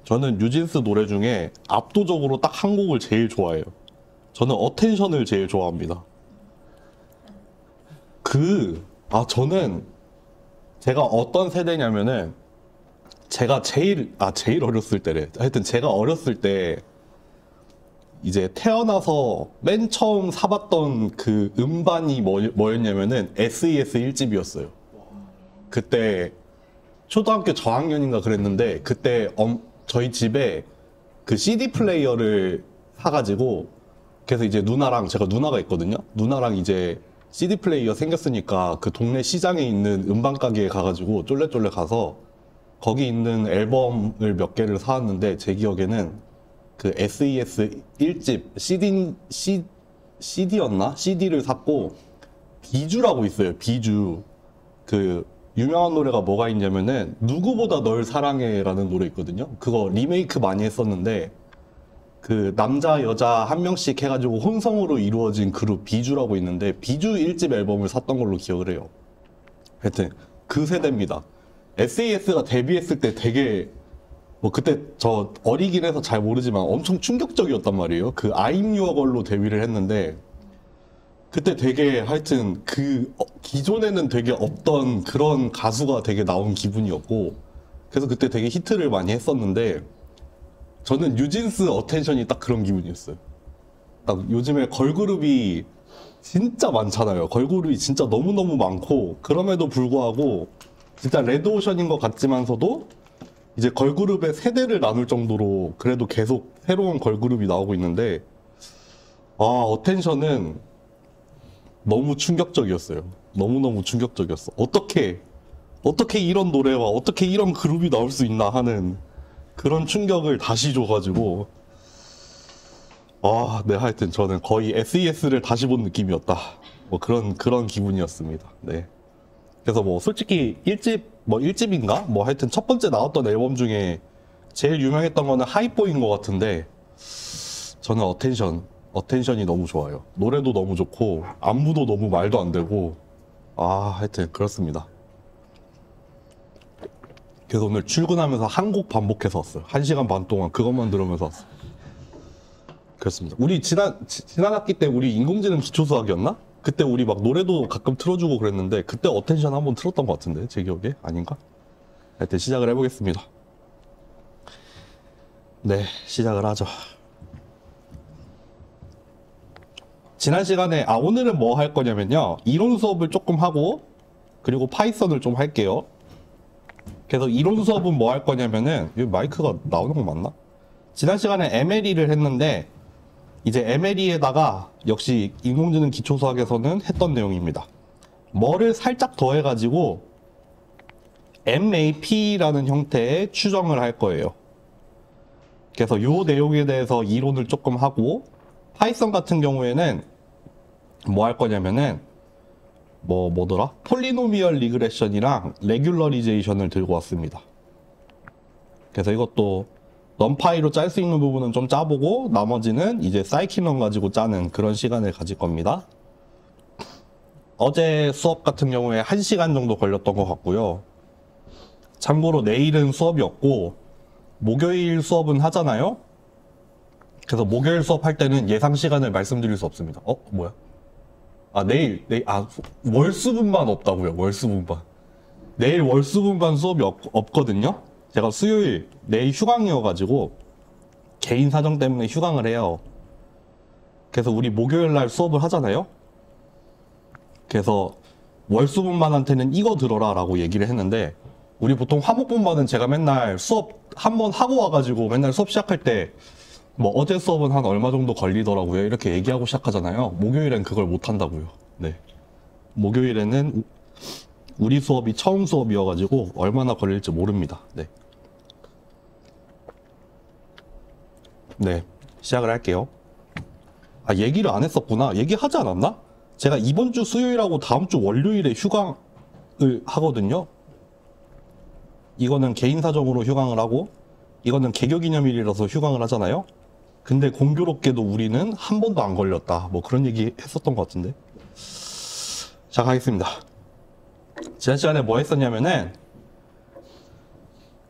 저는 뉴진스 노래 중에 압도적으로 딱 한 곡을 제일 좋아해요. 저는 어텐션을 제일 좋아합니다. 저는 제가 어떤 세대냐면은 제가 제일 어렸을 때래. 하여튼 제가 어렸을 때 이제 태어나서 맨 처음 사봤던 그 음반이 뭐였냐면은 SES 1집이었어요. 그때 초등학교 저학년인가 그랬는데 그때 저희 집에 그 CD 플레이어를 사가지고 그래서 이제 제가 누나가 있거든요. 누나랑 이제 CD 플레이어 생겼으니까 그 동네 시장에 있는 음반 가게에 가가지고 쫄래쫄래 가서 거기 있는 앨범을 몇 개를 사왔는데 제 기억에는 그 SES 1집 CD였나? CD를 샀고 비주라고 있어요. 비주. 그 유명한 노래가 뭐가 있냐면은 누구보다 널 사랑해라는 노래 있거든요. 그거 리메이크 많이 했었는데 그 남자 여자 한 명씩 해가지고 혼성으로 이루어진 그룹 비주라고 있는데 비주 1집 앨범을 샀던 걸로 기억을 해요. 하여튼 그 세대입니다. SES가 데뷔했을 때 되게 그때 저 어리긴 해서 잘 모르지만 엄청 충격적이었단 말이에요. 그 I'm Your Girl로 데뷔를 했는데 그때 되게 하여튼 기존에는 되게 없던 그런 가수가 되게 나온 기분이었고 그래서 그때 되게 히트를 많이 했었는데 저는 뉴진스 어텐션이 딱 그런 기분이었어요. 딱 요즘에 걸그룹이 진짜 많잖아요. 걸그룹이 진짜 너무너무 많고 그럼에도 불구하고 진짜 레드오션인 것 같지만서도 이제 걸그룹의 세대를 나눌 정도로 그래도 계속 새로운 걸그룹이 나오고 있는데 어텐션은 너무 충격적이었어요. 너무너무 충격적이었어. 어떻게 이런 노래와 어떻게 이런 그룹이 나올 수 있나 하는 그런 충격을 다시 줘가지고 네, 하여튼 저는 거의 SES를 다시 본 느낌이었다. 그런 기분이었습니다. 네. 그래서 솔직히 1집인가? 하여튼 첫 번째 나왔던 앨범 중에 제일 유명했던 거는 하이보인 것 같은데 저는 어텐션이 너무 좋아요. 노래도 너무 좋고 안무도 너무 말도 안 되고 하여튼 그렇습니다. 그래서 오늘 출근하면서 한 곡 반복해서 왔어요. 1시간 반 동안 그것만 들으면서 왔어요. 그렇습니다. 우리 지난 학기 때 우리 인공지능 기초수학이었나? 그때 우리 막 노래도 가끔 틀어주고 그랬는데 그때 어텐션 한번 틀었던 것 같은데 제 기억에 아닌가? 하여튼 시작을 해보겠습니다. 네, 시작을 하죠. 지난 시간에 오늘은 뭐 할 거냐면요 이론 수업을 조금 하고 그리고 파이썬을 좀 할게요. 그래서 이론 수업은 뭐 할 거냐면은 여기 마이크가 나오는 거 맞나? 지난 시간에 MLE를 했는데 이제 MLE에다가 역시 인공지능 기초수학에서는 했던 내용입니다. 뭐를 살짝 더해가지고 MAP라는 형태의 추정을 할 거예요. 그래서 요 내용에 대해서 이론을 조금 하고 파이썬 같은 경우에는 뭐 할 거냐면은 뭐더라? 폴리노미얼 리그레션이랑 레귤러리제이션을 들고 왔습니다. 그래서 이것도 넘파이로 짤 수 있는 부분은 좀 짜보고 나머지는 이제 사이킨런 가지고 짜는 그런 시간을 가질 겁니다. 어제 수업 같은 경우에 1시간 정도 걸렸던 것 같고요. 참고로 내일은 수업이 없고 목요일 수업은 하잖아요. 그래서 목요일 수업 할 때는 예상 시간을 말씀드릴 수 없습니다. 뭐야? 내일 월수분반 없다고요. 월수분반. 내일 월수분반 수업이 없거든요. 제가 수요일 내일 휴강이어가지고 개인 사정 때문에 휴강을 해요. 그래서 우리 목요일 날 수업을 하잖아요. 그래서 월수분반한테는 이거 들어라 라고 얘기를 했는데 우리 보통 화목분반은 제가 맨날 수업 한번 하고 와가지고 맨날 수업 시작할 때 어제 수업은 한 얼마 정도 걸리더라고요 이렇게 얘기하고 시작하잖아요. 목요일엔 그걸 못 한다고요. 네. 목요일에는 우리 수업이 처음 수업이어가지고 얼마나 걸릴지 모릅니다. 네. 네, 시작을 할게요. 얘기를 안 했었구나. 얘기하지 않았나? 제가 이번 주 수요일하고 다음 주 월요일에 휴강을 하거든요. 이거는 개인 사정으로 휴강을 하고 이거는 개교기념일이라서 휴강을 하잖아요. 근데 공교롭게도 우리는 한 번도 안 걸렸다. 그런 얘기 했었던 것 같은데. 자, 가겠습니다. 지난 시간에 뭐 했었냐면은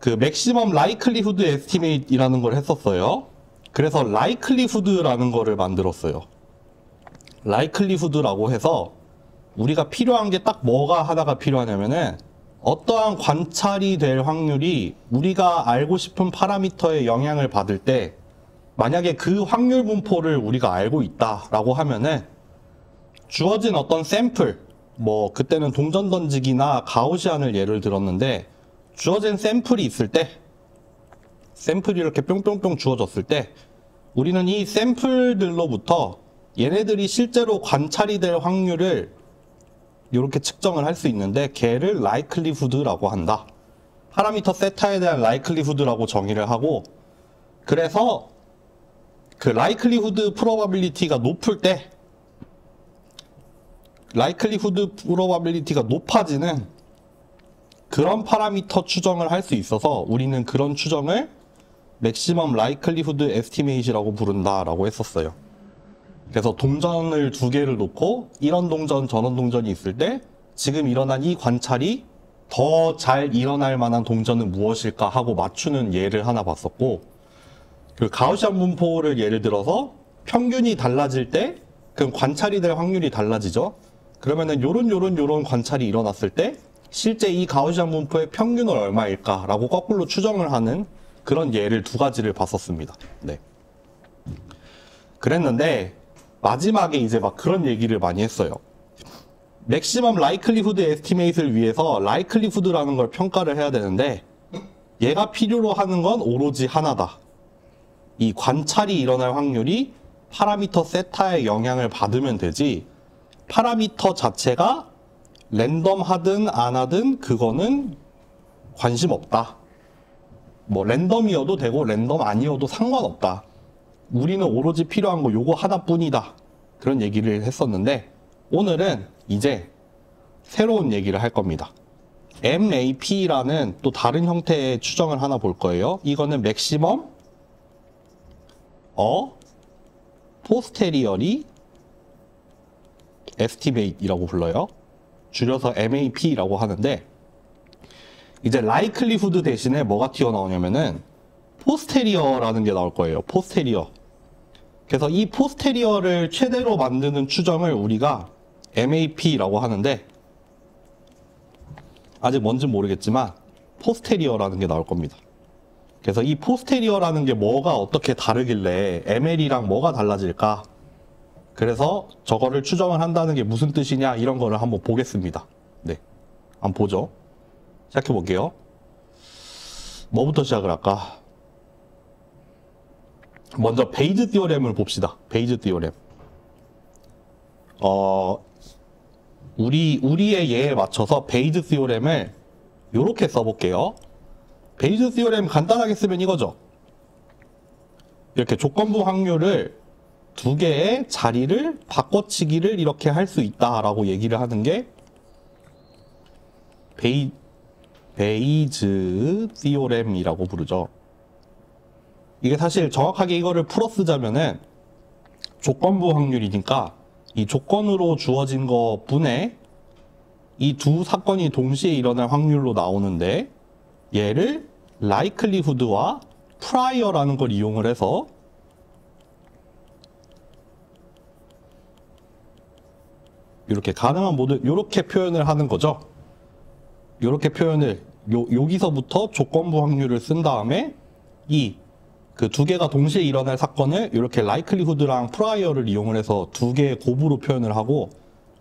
그 맥시멈 라이클리후드 에스티메이트이라는 걸 했었어요. 그래서 라이클리후드라는 거를 만들었어요. 라이클리후드라고 해서 우리가 필요한 게 딱 뭐가 하나가 필요하냐면은 어떠한 관찰이 될 확률이 우리가 알고 싶은 파라미터의 영향을 받을 때 만약에 그 확률 분포를 우리가 알고 있다라고 하면은 주어진 어떤 샘플, 뭐 그때는 동전 던지기나 가우시안을 예를 들었는데 주어진 샘플이 있을 때, 샘플이 이렇게 뿅뿅뿅 주어졌을 때 우리는 이 샘플들로부터 얘네들이 실제로 관찰이 될 확률을 이렇게 측정을 할 수 있는데 걔를 라이클리후드라고 한다. 파라미터 세타에 대한 라이클리후드라고 정의를 하고, 그래서 그 라이클리후드 프로바빌리티가 높을 때, 라이클리후드 프로바빌리티가 높아지는 그런 파라미터 추정을 할 수 있어서 우리는 그런 추정을 맥시멈 라이클리후드 에스티메이트라고 부른다라고 했었어요. 그래서 동전을 두 개를 놓고 이런 동전 저런 동전이 있을 때 지금 일어난 이 관찰이 더 잘 일어날 만한 동전은 무엇일까 하고 맞추는 예를 하나 봤었고, 그 가우시안 분포를 예를 들어서 평균이 달라질 때 그럼 관찰이 될 확률이 달라지죠. 그러면은 요런 관찰이 일어났을 때 실제 이 가우시안 분포의 평균은 얼마일까 라고 거꾸로 추정을 하는 그런 예를 두 가지를 봤었습니다. 네. 그랬는데 마지막에 이제 막 그런 얘기를 많이 했어요. 맥시멈 라이클리후드 에스티메이트를 위해서 라이클리후드라는 걸 평가를 해야 되는데 얘가 필요로 하는 건 오로지 하나다. 이 관찰이 일어날 확률이 파라미터 세타의 영향을 받으면 되지 파라미터 자체가 랜덤하든 안 하든 그거는 관심 없다. 뭐 랜덤이어도 되고 랜덤 아니어도 상관없다. 우리는 오로지 필요한 거 요거 하나뿐이다. 그런 얘기를 했었는데 오늘은 이제 새로운 얘기를 할 겁니다. MAP라는 또 다른 형태의 추정을 하나 볼 거예요. 이거는 맥시멈 포스테리어리 에스티메이트이라고 불러요. 줄여서 MAP라고 하는데 이제 라이클리후드 대신에 뭐가 튀어나오냐면은 포스테리어라는 게 나올 거예요. 포스테리어. 그래서 이 포스테리어를 최대로 만드는 추정을 우리가 MAP라고 하는데 아직 뭔진 모르겠지만 포스테리어라는 게 나올 겁니다. 그래서 이 포스테리어라는 게 뭐가 어떻게 다르길래 ML이랑 뭐가 달라질까? 그래서 저거를 추정을 한다는 게 무슨 뜻이냐 이런 거를 한번 보겠습니다. 네, 한번 보죠. 시작해 볼게요. 뭐부터 시작을 할까? 먼저 베이즈 티오렘을 봅시다. 베이즈 티오렘. 우리의 예에 맞춰서 베이즈 티오렘을 이렇게 써볼게요. 베이즈 티오렘 간단하게 쓰면 이거죠. 이렇게 조건부 확률을 두 개의 자리를 바꿔치기를 이렇게 할 수 있다라고 얘기를 하는 게 베이즈 티오렘이라고 부르죠. 이게 사실 정확하게 이거를 풀어 쓰자면은 조건부 확률이니까 이 조건으로 주어진 거 분의 이 두 사건이 동시에 일어날 확률로 나오는데 얘를 likelihood와 prior라는 걸 이용을 해서 이렇게 가능한 모든 이렇게 표현을 하는 거죠. 이렇게 표현을 여기서부터 조건부 확률을 쓴 다음에 이 그 두 개가 동시에 일어날 사건을 이렇게 likelihood랑 prior를 이용을 해서 두 개의 곱으로 표현을 하고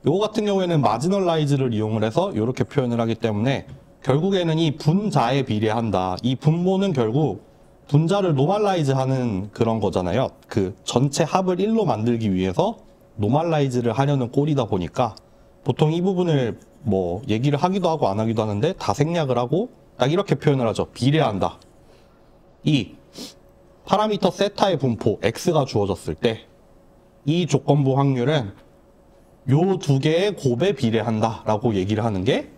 요거 같은 경우에는 marginalize를 이용을 해서 이렇게 표현을 하기 때문에 결국에는 이 분자에 비례한다. 이 분모는 결국 분자를 normalize 하는 그런 거잖아요. 그 전체 합을 1로 만들기 위해서 normalize를 하려는 꼴이다 보니까 보통 이 부분을 뭐 얘기를 하기도 하고 안 하기도 하는데 다 생략을 하고 딱 이렇게 표현을 하죠. 비례한다. 이 파라미터 세타의 분포 x가 주어졌을 때 이 조건부 확률은 요 두 개의 곱에 비례한다 라고 얘기를 하는 게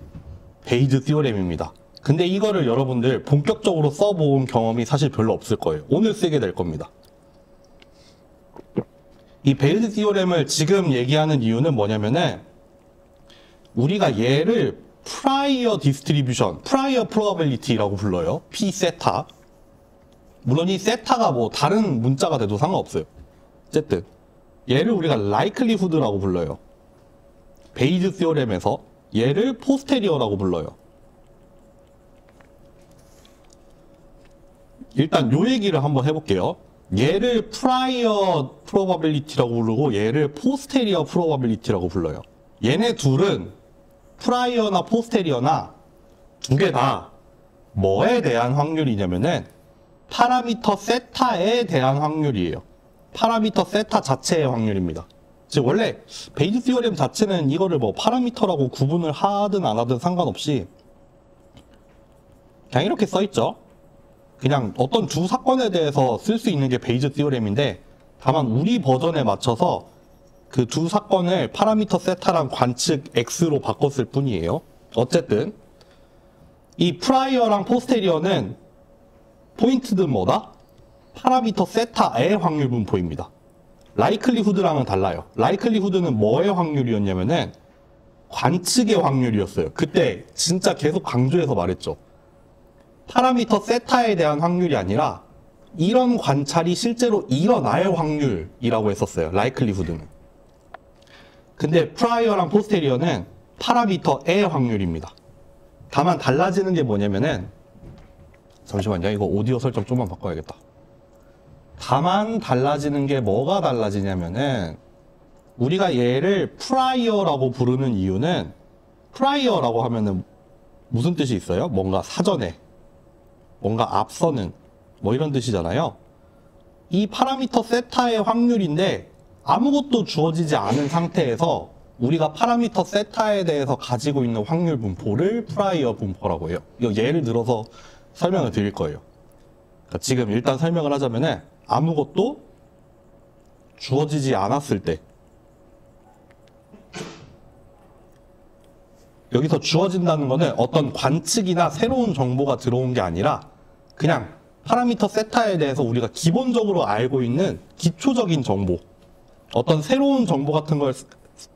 베이즈 티오렘입니다. 근데 이거를 여러분들 본격적으로 써본 경험이 사실 별로 없을 거예요. 오늘 쓰게 될 겁니다. 이 베이즈 티오렘을 지금 얘기하는 이유는 뭐냐면은 우리가 얘를 prior distribution, prior probability라고 불러요. P 세타. 물론 이 세타가 뭐 다른 문자가 돼도 상관없어요. 어쨌든 얘를 우리가 likelihood라고 불러요. 베이즈 시오렘에서 얘를 포스테리어라고 불러요. 일단 요 얘기를 한번 해볼게요. 얘를 prior probability라고 부르고 얘를 posterior probability라고 불러요. 얘네 둘은 prior나 posterior나 두 개 다 뭐에 대한 확률이냐면은 파라미터 세타에 대한 확률이에요. 파라미터 세타 자체의 확률입니다. 즉 원래 베이즈 시오렘 자체는 이거를 뭐 파라미터라고 구분을 하든 안 하든 상관없이 그냥 이렇게 써있죠. 그냥 어떤 두 사건에 대해서 쓸 수 있는 게 베이즈 시오렘인데 다만 우리 버전에 맞춰서 그 두 사건을 파라미터 세타랑 관측 X로 바꿨을 뿐이에요. 어쨌든 이 프라이어랑 포스테리어는 포인트는 뭐다? 파라미터 세타의 확률 분포입니다. 라이클리후드랑은 달라요. 라이클리후드는 뭐의 확률이었냐면은 관측의 확률이었어요. 그때 진짜 계속 강조해서 말했죠. 파라미터 세타에 대한 확률이 아니라 이런 관찰이 실제로 일어날 확률이라고 했었어요. 라이클리후드는. 근데 프라이어랑 포스테리어는 파라미터의 확률입니다. 다만 달라지는 게 뭐냐면은 잠시만요. 이거 오디오 설정 좀만 바꿔야겠다. 다만 달라지는 게 뭐가 달라지냐면은 우리가 얘를 프라이어라고 부르는 이유는 프라이어라고 하면은 무슨 뜻이 있어요? 뭔가 사전에 뭔가 앞서는 뭐 이런 뜻이잖아요. 이 파라미터 세타의 확률인데 아무것도 주어지지 않은 상태에서 우리가 파라미터 세타에 대해서 가지고 있는 확률 분포를 프라이어 분포라고 해요. 이거 예를 들어서 설명을 드릴 거예요. 그러니까 지금 일단 설명을 하자면은 아무것도 주어지지 않았을 때 여기서 주어진다는 거는 어떤 관측이나 새로운 정보가 들어온 게 아니라 그냥 파라미터 세타에 대해서 우리가 기본적으로 알고 있는 기초적인 정보, 어떤 새로운 정보 같은 걸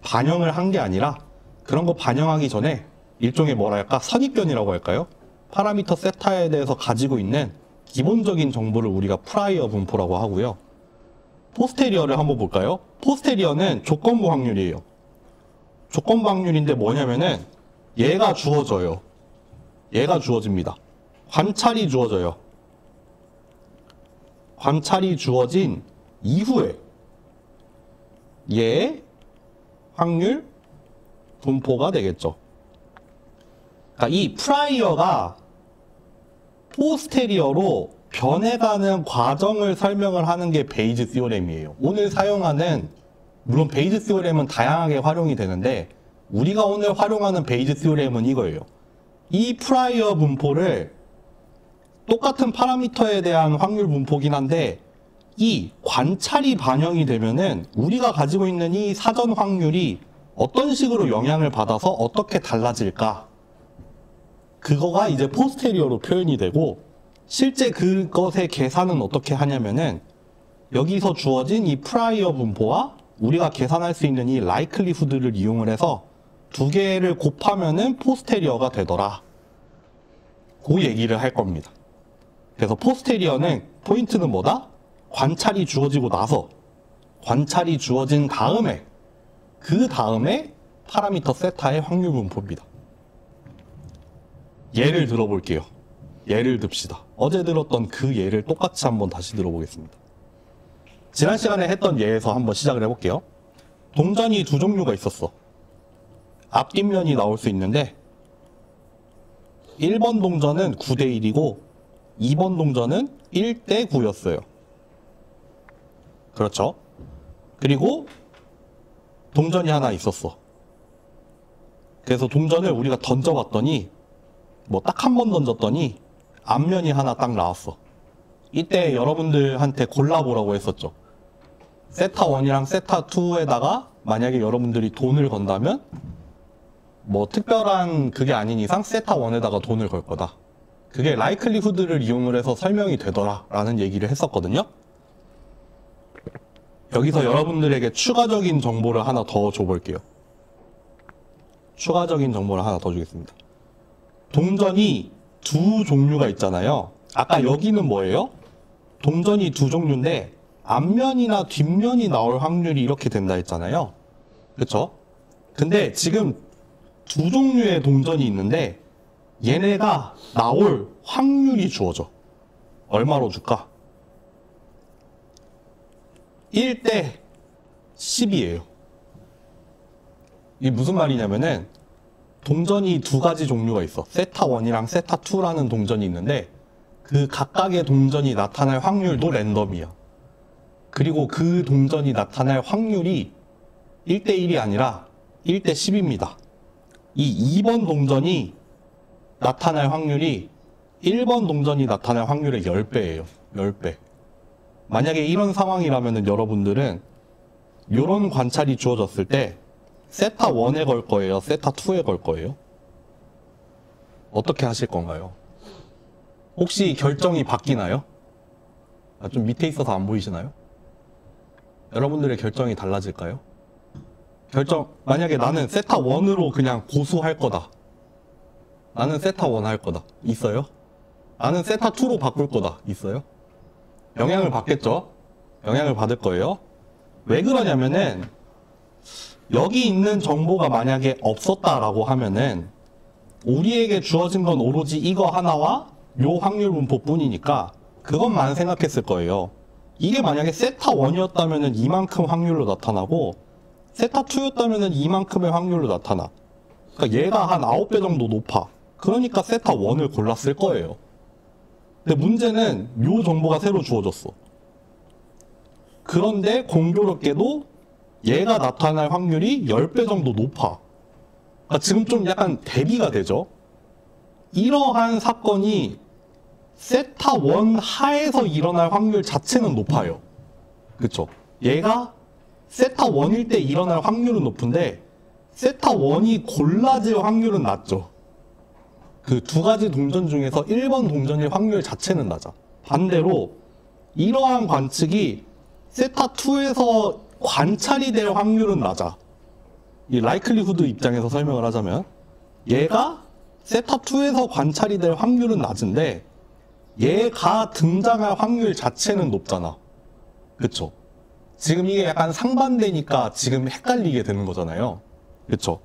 반영을 한 게 아니라 그런 거 반영하기 전에 일종의 뭐랄까 선입견이라고 할까요? 파라미터 세타에 대해서 가지고 있는 기본적인 정보를 우리가 프라이어 분포라고 하고요. 포스테리어를 한번 볼까요? 포스테리어는 조건부 확률이에요. 조건부 확률인데 뭐냐면은 얘가 주어져요. 얘가 주어집니다. 관찰이 주어져요. 관찰이 주어진 이후에 얘의 확률 분포가 되겠죠. 그러니까 이 프라이어가 포스테리어로 변해가는 과정을 설명을 하는 게 베이즈 시오렘이에요. 오늘 사용하는 물론 베이즈 시오렘은 다양하게 활용이 되는데 우리가 오늘 활용하는 베이즈 시오렘은 이거예요. 이 프라이어 분포를 똑같은 파라미터에 대한 확률 분포긴 한데 이 관찰이 반영이 되면은 우리가 가지고 있는 이 사전 확률이 어떤 식으로 영향을 받아서 어떻게 달라질까? 그거가 이제 포스테리어로 표현이 되고 실제 그것의 계산은 어떻게 하냐면은 여기서 주어진 이 프라이어 분포와 우리가 계산할 수 있는 이 라이클리후드를 이용을 해서 두 개를 곱하면은 포스테리어가 되더라. 그 얘기를 할 겁니다. 그래서 포스테리어는 포인트는 뭐다? 관찰이 주어지고 나서 관찰이 주어진 다음에 그 다음에 파라미터 세타의 확률 분포입니다. 예를 들어볼게요. 예를 듭시다. 어제 들었던 그 예를 똑같이 한번 다시 들어보겠습니다. 지난 시간에 했던 예에서 한번 시작을 해볼게요. 동전이 두 종류가 있었어. 앞뒷면이 나올 수 있는데 1번 동전은 9대 1이고 2번 동전은 1대 9였어요. 그렇죠? 그리고 동전이 하나 있었어. 그래서 동전을 우리가 던져봤더니 뭐 딱 한 번 던졌더니 앞면이 하나 딱 나왔어. 이때 여러분들한테 골라보라고 했었죠. 세타 1이랑 세타 2에다가 만약에 여러분들이 돈을 건다면 뭐 특별한 그게 아닌 이상 세타 1에다가 돈을 걸 거다. 그게 라이클리후드를 이용을 해서 설명이 되더라 라는 얘기를 했었거든요. 여기서 여러분들에게 추가적인 정보를 하나 더 줘볼게요. 추가적인 정보를 하나 더 주겠습니다. 동전이 두 종류가 있잖아요. 아까 여기는 뭐예요? 동전이 두 종류인데 앞면이나 뒷면이 나올 확률이 이렇게 된다 했잖아요. 그쵸? 근데 지금 두 종류의 동전이 있는데 얘네가 나올 확률이 주어져. 얼마로 줄까? 1대 10이에요. 이게 무슨 말이냐면은 동전이 두 가지 종류가 있어. 세타1이랑 세타2라는 동전이 있는데 그 각각의 동전이 나타날 확률도 랜덤이야. 그리고 그 동전이 나타날 확률이 1대 1이 아니라 1대 10입니다. 이 2번 동전이 나타날 확률이 1번 동전이 나타날 확률의 10배예요. 10배. 만약에 이런 상황이라면 여러분들은 이런 관찰이 주어졌을 때 세타1에 걸 거예요? 세타2에 걸 거예요? 어떻게 하실 건가요? 혹시 결정이 바뀌나요? 좀 밑에 있어서 안 보이시나요? 여러분들의 결정이 달라질까요? 만약에 나는 세타1으로 그냥 고수할 거다. 나는 세타1 할 거다. 있어요? 나는 세타2로 바꿀 거다. 있어요? 영향을 받겠죠? 영향을 받을 거예요. 왜 그러냐면은 여기 있는 정보가 만약에 없었다라고 하면은 우리에게 주어진 건 오로지 이거 하나와 요 확률 분포 뿐이니까 그것만 생각했을 거예요. 이게 만약에 세타1이었다면은 이만큼 확률로 나타나고 세타2였다면은 이만큼의 확률로 나타나. 그러니까 얘가 한 9배 정도 높아. 그러니까 세타1을 골랐을 거예요. 근데 문제는 요 정보가 새로 주어졌어. 그런데 공교롭게도 얘가 나타날 확률이 10배 정도 높아. 그러니까 지금 좀 약간 대비가 되죠. 이러한 사건이 세타1 하에서 일어날 확률 자체는 높아요. 그쵸? 얘가 세타1일 때 일어날 확률은 높은데 세타1이 골라질 확률은 낮죠. 그 두 가지 동전 중에서 1번 동전일 확률 자체는 낮아. 반대로 이러한 관측이 세타2에서 관찰이 될 확률은 낮아. 이 라이클리후드 입장에서 설명을 하자면 얘가 세타2에서 관찰이 될 확률은 낮은데 얘가 등장할 확률 자체는 높잖아. 그쵸? 지금 이게 약간 상반되니까 지금 헷갈리게 되는 거잖아요. 그쵸?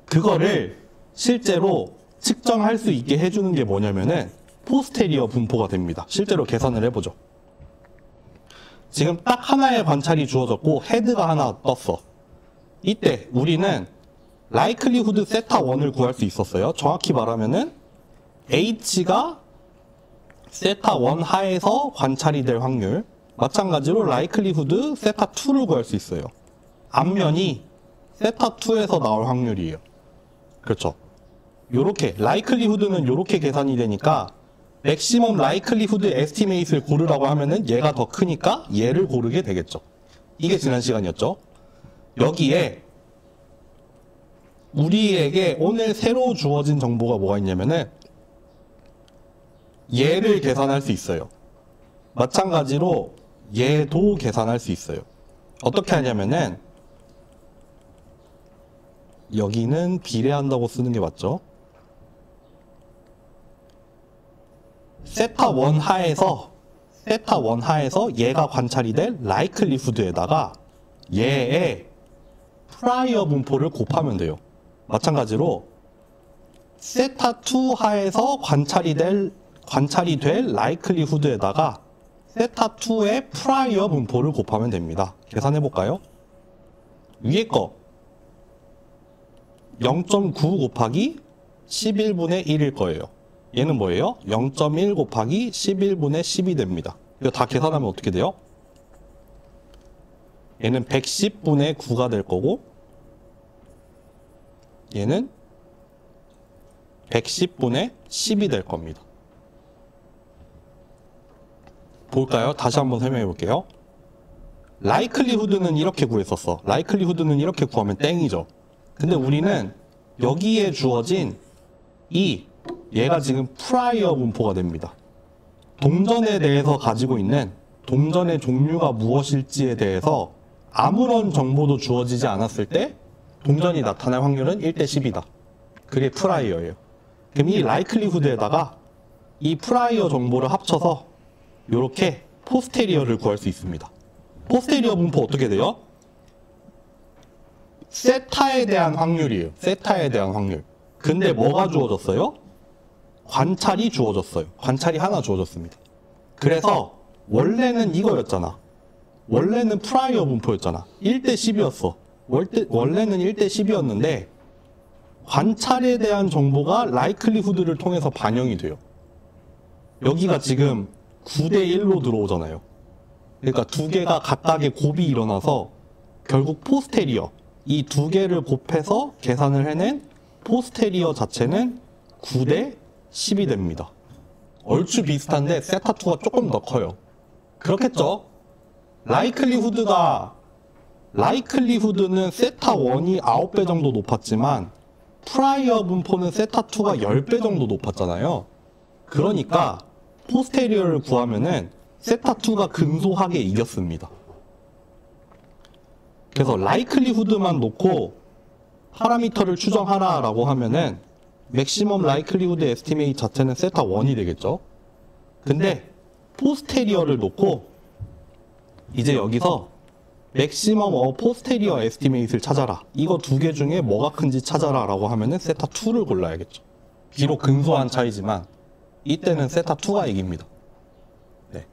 그거를 실제로 측정할 수 있게 해주는 게 뭐냐면은 포스테리어 분포가 됩니다. 실제로 계산을 해보죠. 지금 딱 하나의 관찰이 주어졌고 헤드가 하나 떴어. 이때 우리는 라이클리후드 세타1을 구할 수 있었어요. 정확히 말하면은 H가 세타1 하에서 관찰이 될 확률, 마찬가지로 라이클리후드 세타2를 구할 수 있어요. 앞면이 세타2에서 나올 확률이에요. 그렇죠? 요렇게 라이클리후드는 요렇게 계산이 되니까 맥시멈 라이클리후드 에스티메이트를 고르라고 하면은 얘가 더 크니까 얘를 고르게 되겠죠. 이게 지난 시간이었죠. 여기에 우리에게 오늘 새로 주어진 정보가 뭐가 있냐면은 얘를 계산할 수 있어요. 마찬가지로 얘도 계산할 수 있어요. 어떻게 하냐면은 여기는 비례한다고 쓰는 게 맞죠. 세타1 하에서 얘가 관찰이 될 라이클리후드에다가 얘의 프라이어 분포를 곱하면 돼요. 마찬가지로 세타2 하에서 관찰이 될 라이클리후드에다가 세타2의 프라이어 분포를 곱하면 됩니다. 계산해 볼까요? 위에 거 0.9 곱하기 11분의 1일 거예요. 얘는 뭐예요? 0.1 곱하기 11분의 10이 됩니다. 이거 다 계산하면 어떻게 돼요? 얘는 110분의 9가 될 거고 얘는 110분의 10이 될 겁니다. 볼까요? 다시 한번 설명해 볼게요. 라이클리후드는 이렇게 구했었어. 라이클리후드는 이렇게 구하면 땡이죠. 근데 우리는 여기에 주어진 얘가 지금 프라이어 분포가 됩니다. 동전에 대해서 가지고 있는 동전의 종류가 무엇일지에 대해서 아무런 정보도 주어지지 않았을 때 동전이 나타날 확률은 1대 10이다. 그게 프라이어예요. 그럼 이 라이클리후드에다가 이 프라이어 정보를 합쳐서 이렇게 포스테리어를 구할 수 있습니다. 포스테리어 분포 어떻게 돼요? 세타에 대한 확률이에요. 세타에 대한 확률. 근데 뭐가 주어졌어요? 관찰이 주어졌어요. 관찰이 하나 주어졌습니다. 그래서 원래는 이거였잖아. 원래는 프라이어 분포였잖아. 1대 10이었어. 원래는 1대 10이었는데 관찰에 대한 정보가 라이클리후드를 통해서 반영이 돼요. 여기가 지금 9대 1로 들어오잖아요. 그러니까 두 개가 각각의 곱이 일어나서 결국 포스테리어 이 두 개를 곱해서 계산을 해낸 포스테리어 자체는 9대 10이 됩니다. 얼추 비슷한데 세타2가 조금 더 커요. 그렇겠죠? 라이클리후드는 세타1이 9배 정도 높았지만 프라이어 분포는 세타2가 10배 정도 높았잖아요. 그러니까 포스테리어를 구하면은 세타2가 근소하게 이겼습니다. 그래서 라이클리후드만 놓고 파라미터를 추정하라 라고 하면은 맥시멈 라이클리후드 에스티메이트 자체는 세타1이 되겠죠. 근데 포스테리어를 놓고 이제 여기서 맥시멈 포스테리어 에스티메이트를 찾아라. 이거 두 개 중에 뭐가 큰지 찾아라 라고 하면은 세타2를 골라야겠죠. 비록 근소한 차이지만 이때는 세타2가 이깁니다. 네.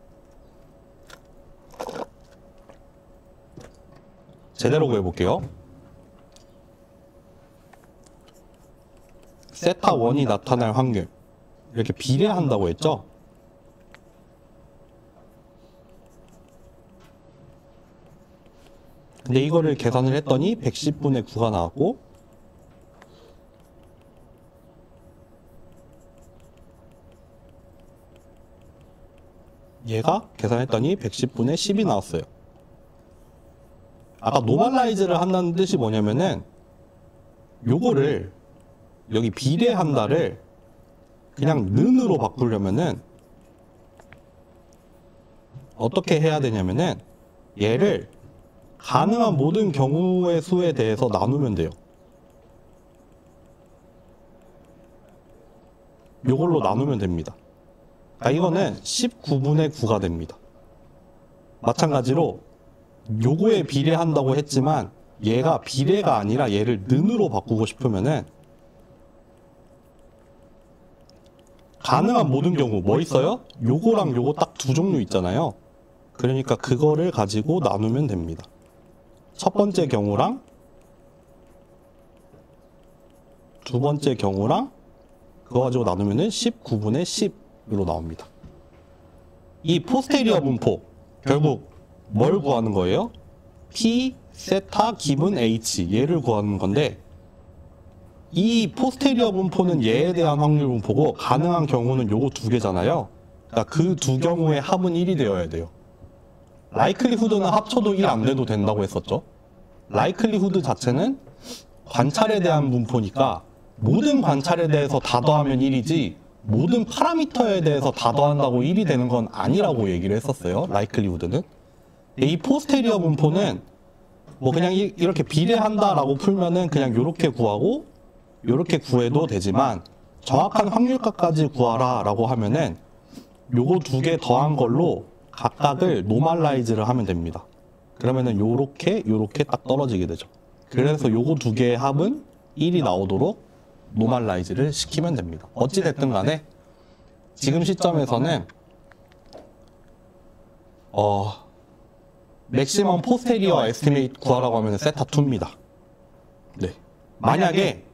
제대로 구해볼게요. 세타1이 나타날 확률 이렇게 비례한다고 했죠? 근데 이거를 계산을 했더니 110분의 9가 나왔고 얘가 계산했더니 110분의 10이 나왔어요. 아까 노멀라이즈를 한다는 뜻이 뭐냐면은 요거를 여기 비례한다를 그냥 는으로 바꾸려면은 어떻게 해야 되냐면은 얘를 가능한 모든 경우의 수에 대해서 나누면 돼요. 요걸로 나누면 됩니다. 이거는 19분의 9가 됩니다. 마찬가지로 요거에 비례한다고 했지만 얘가 비례가 아니라 얘를 는으로 바꾸고 싶으면은 가능한 모든 경우 뭐 있어요? 요거랑 요거 딱 두 종류 있잖아요. 그러니까 그거를 가지고 나누면 됩니다. 첫 번째 경우랑 두 번째 경우랑 그거 가지고 나누면은 19분의 10으로 나옵니다. 이 포스테리어 분포 결국 뭘 구하는 거예요? P, 세타, 기분 H 얘를 구하는 건데 이 포스테리어 분포는 얘에 대한 확률 분포고 가능한 경우는 요거 두 개잖아요. 그러니까 그 두 경우의 합은 1이 되어야 돼요. 라이클리후드는 합쳐도 1 안 돼도 된다고 했었죠. 라이클리후드 자체는 관찰에 대한 분포니까 모든 관찰에 대해서 다 더하면 1이지 모든 파라미터에 대해서 다 더한다고 1이 되는 건 아니라고 얘기를 했었어요. 라이클리후드는. 이 포스테리어 분포는 뭐 그냥 이렇게 비례한다라고 풀면은 그냥 요렇게 구하고 요렇게 구해도 되지만 정확한 확률값까지 구하라 라고 하면은 요거 두 개 더한 걸로 각각을 노멀라이즈를 하면 됩니다. 그러면은 요렇게 딱 떨어지게 되죠. 그래서 요거 두 개의 합은 1이 나오도록 노멀라이즈를 시키면 됩니다. 어찌됐든 간에 지금 시점에서는 맥시멈 포스테리어 에스티메이트 구하라고 하면 세타2입니다. 네. 만약에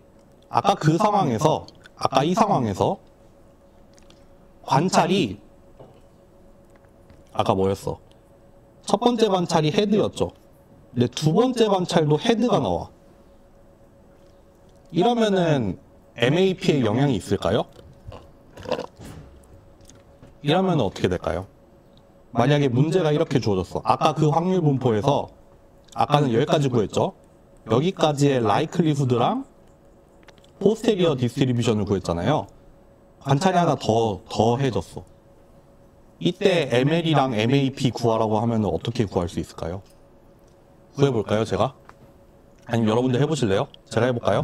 아까 이 상황에서 관찰이 아까 뭐였어? 첫 번째 관찰이 헤드였죠. 근데 두 번째 관찰도 헤드가 나와. 이러면은 MAP에 영향이 있을까요? 이러면 어떻게 될까요? 만약에 문제가 이렇게 주어졌어. 아까 그 확률 분포에서 아까는 여기까지 구했죠. 여기까지의 라이클리후드랑 포스테리어 디스트리뷰션을 구했잖아요. 관찰이 하나 더 해졌어. 이때 ML이랑 MAP 구하라고 하면 어떻게 구할 수 있을까요? 구해볼까요, 제가? 아니면 여러분들 해보실래요? 제가 해볼까요?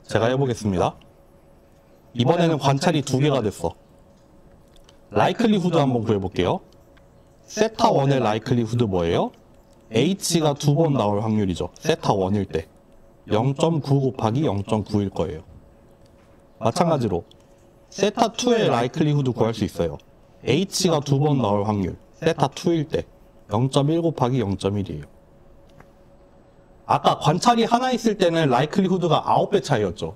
제가 해보겠습니다. 이번에는 관찰이 두 개가 됐어. 라이클리후드 한번 구해볼게요. 세타 1의 라이클리후드 뭐예요? H가 두 번 나올 확률이죠. 세타 1일 때 0.9 곱하기 0.9일 거예요. 마찬가지로 세타 2의 라이클리후드 구할 수 있어요. H가 두 번 나올 확률 세타 2일 때 0.1 곱하기 0.1이에요. 아까 관찰이 하나 있을 때는 라이클리후드가 9배 차이였죠.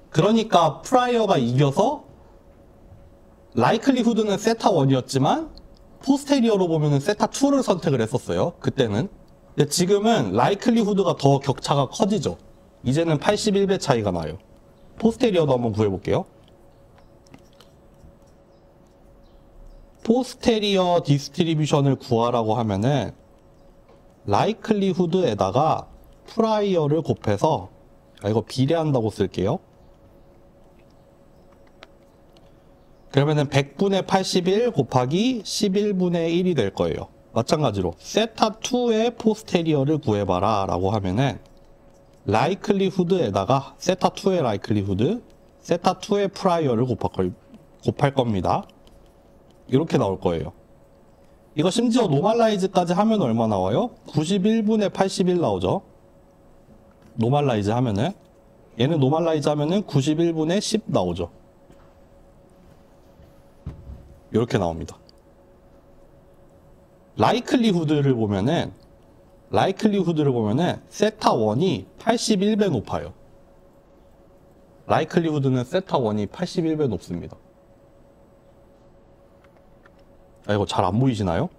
그러니까 프라이어가 이겨서 라이클리후드는 세타 1이었지만 포스테리어로 보면 세타 2를 선택을 했었어요. 그때는. 근데 지금은 라이클리후드가 더 격차가 커지죠. 이제는 81배 차이가 나요. 포스테리어도 한번 구해볼게요. 포스테리어 디스트리뷰션을 구하라고 하면은 라이클리후드에다가 프라이어를 곱해서 이거 비례한다고 쓸게요. 그러면은 100분의 81 곱하기 11분의 1이 될 거예요. 마찬가지로 세타 2의 포스테리어를 구해봐라 라고 하면은 라이클리후드에다가 세타 2의 라이클리후드, 세타 2의 프라이어를 곱할 겁니다. 이렇게 나올 거예요. 이거 심지어 노멀라이즈까지 하면 얼마 나와요? 91분의 81 나오죠. 노멀라이즈 하면은 얘는 노멀라이즈 하면은 91분의 10 나오죠. 이렇게 나옵니다. 라이클리후드를 보면은 세타 1이 81배 높아요. 라이클리후드는 세타 1이 81배 높습니다. 이거 잘 안 보이시나요?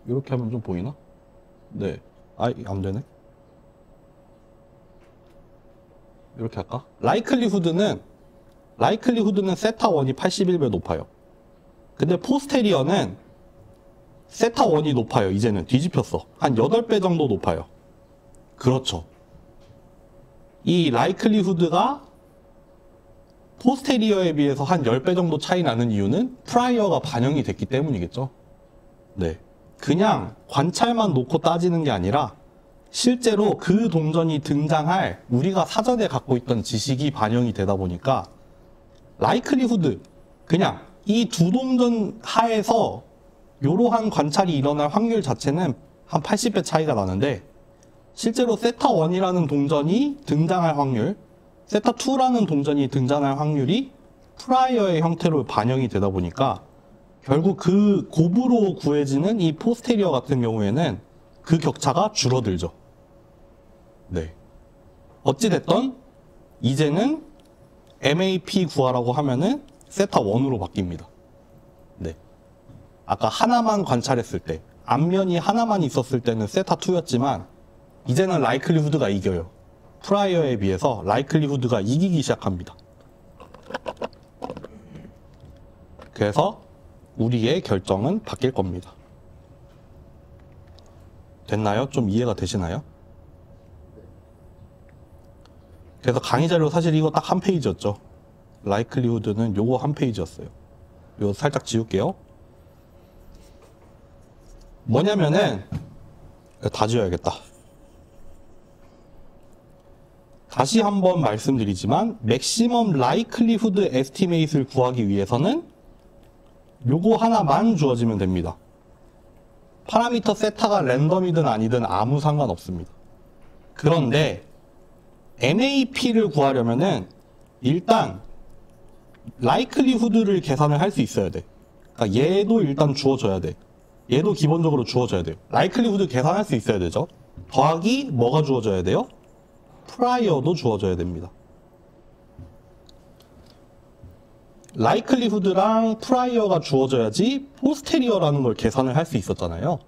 이렇게 하면 좀 보이나? 네. 안 되네. 이렇게 할까? 라이클리후드는 세타 1이 81배 높아요. 근데 포스테리어는 세타 1이 높아요. 이제는 뒤집혔어. 한 8배 정도 높아요. 그렇죠. 이 라이클리후드가 포스테리어에 비해서 한 10배 정도 차이 나는 이유는 프라이어가 반영이 됐기 때문이겠죠. 네. 그냥 관찰만 놓고 따지는 게 아니라 실제로 그 동전이 등장할 우리가 사전에 갖고 있던 지식이 반영이 되다 보니까 라이클리후드, 그냥 이 두 동전 하에서 이러한 관찰이 일어날 확률 자체는 한 80배 차이가 나는데 실제로 세타 1이라는 동전이 등장할 확률, 세타 2라는 동전이 등장할 확률이 프라이어의 형태로 반영이 되다 보니까 결국 그 곱으로 구해지는 이 포스테리어 같은 경우에는 그 격차가 줄어들죠. 네. 어찌됐던 이제는 MAP 구하라고 하면은 세타 1으로 바뀝니다. 네. 아까 하나만 관찰했을 때, 앞면이 하나만 있었을 때는 세타 2였지만 이제는 라이클리후드가 이겨요. 프라이어에 비해서 라이클리후드가 이기기 시작합니다. 그래서 우리의 결정은 바뀔 겁니다. 됐나요? 좀 이해가 되시나요? 그래서 강의 자료 사실 이거 딱 한 페이지였죠. 라이클리후드는 요거 한 페이지였어요. 요거 살짝 지울게요. 뭐냐면은 다 지워야겠다. 다시 한번 말씀드리지만 맥시멈 라이클리후드 에스티메이트를 구하기 위해서는 요거 하나만 주어지면 됩니다. 파라미터 세타가 랜덤이든 아니든 아무 상관없습니다. 그런데 MAP를 구하려면은 일단 라이클리후드를 계산을 할 수 있어야 돼. 그러니까 얘도 일단 주어져야 돼. 얘도 기본적으로 주어져야 돼요. 라이클리후드 계산할 수 있어야 되죠. 더하기 뭐가 주어져야 돼요? 프라이어도 주어져야 됩니다. 라이클리후드랑 프라이어가 주어져야지 포스테리어라는 걸 계산을 할 수 있었잖아요.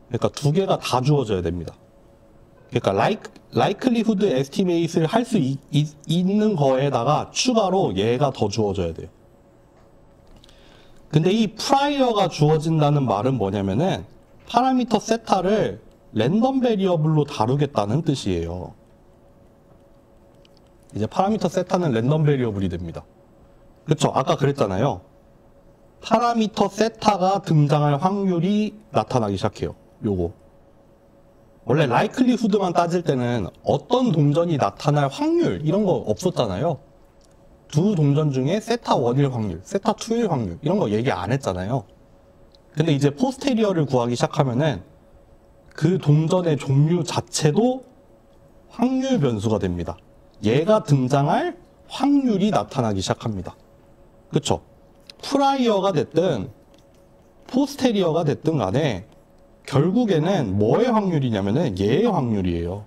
그러니까 두 개가 다 주어져야 됩니다. 그러니까 라이클리후드 에스티메이트를 할 수 있는 거에다가 추가로 얘가 더 주어져야 돼요. 근데 이 프라이어가 주어진다는 말은 뭐냐면은 파라미터 세타를 랜덤 베리어블로 다루겠다는 뜻이에요. 이제 파라미터 세타는 랜덤 베리어블이 됩니다. 그렇죠? 아까 그랬잖아요. 파라미터 세타가 등장할 확률이 나타나기 시작해요. 요거. 원래 라이클리후드만 따질 때는 어떤 동전이 나타날 확률 이런 거 없었잖아요. 두 동전 중에 세타 1일 확률, 세타 2일 확률 이런 거 얘기 안 했잖아요. 근데 이제 포스테리어를 구하기 시작하면은 그 동전의 종류 자체도 확률 변수가 됩니다. 얘가 등장할 확률이 나타나기 시작합니다. 그쵸? 프라이어가 됐든 포스테리어가 됐든 간에 결국에는 뭐의 확률이냐면은 얘의 확률이에요.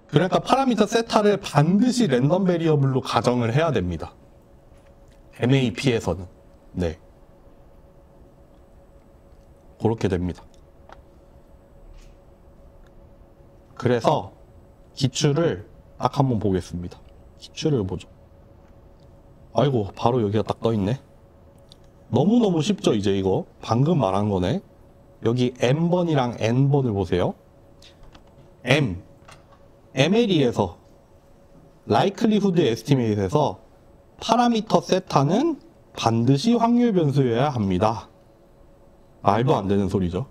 그러니까 파라미터 세타를 반드시 랜덤 베리어블로 가정을 해야 됩니다. MAP에서는. 네. 그렇게 됩니다. 그래서 기출을 딱 한번 보겠습니다. 기출을 보죠. 아이고, 바로 여기가 딱 떠있네. 너무너무 쉽죠, 이제 이거. 방금 말한 거네. 여기 M번이랑 N번을 보세요. MLE에서 likelihood estimate에서 파라미터 세타는 반드시 확률 변수여야 합니다. 말도 안 되는 소리죠.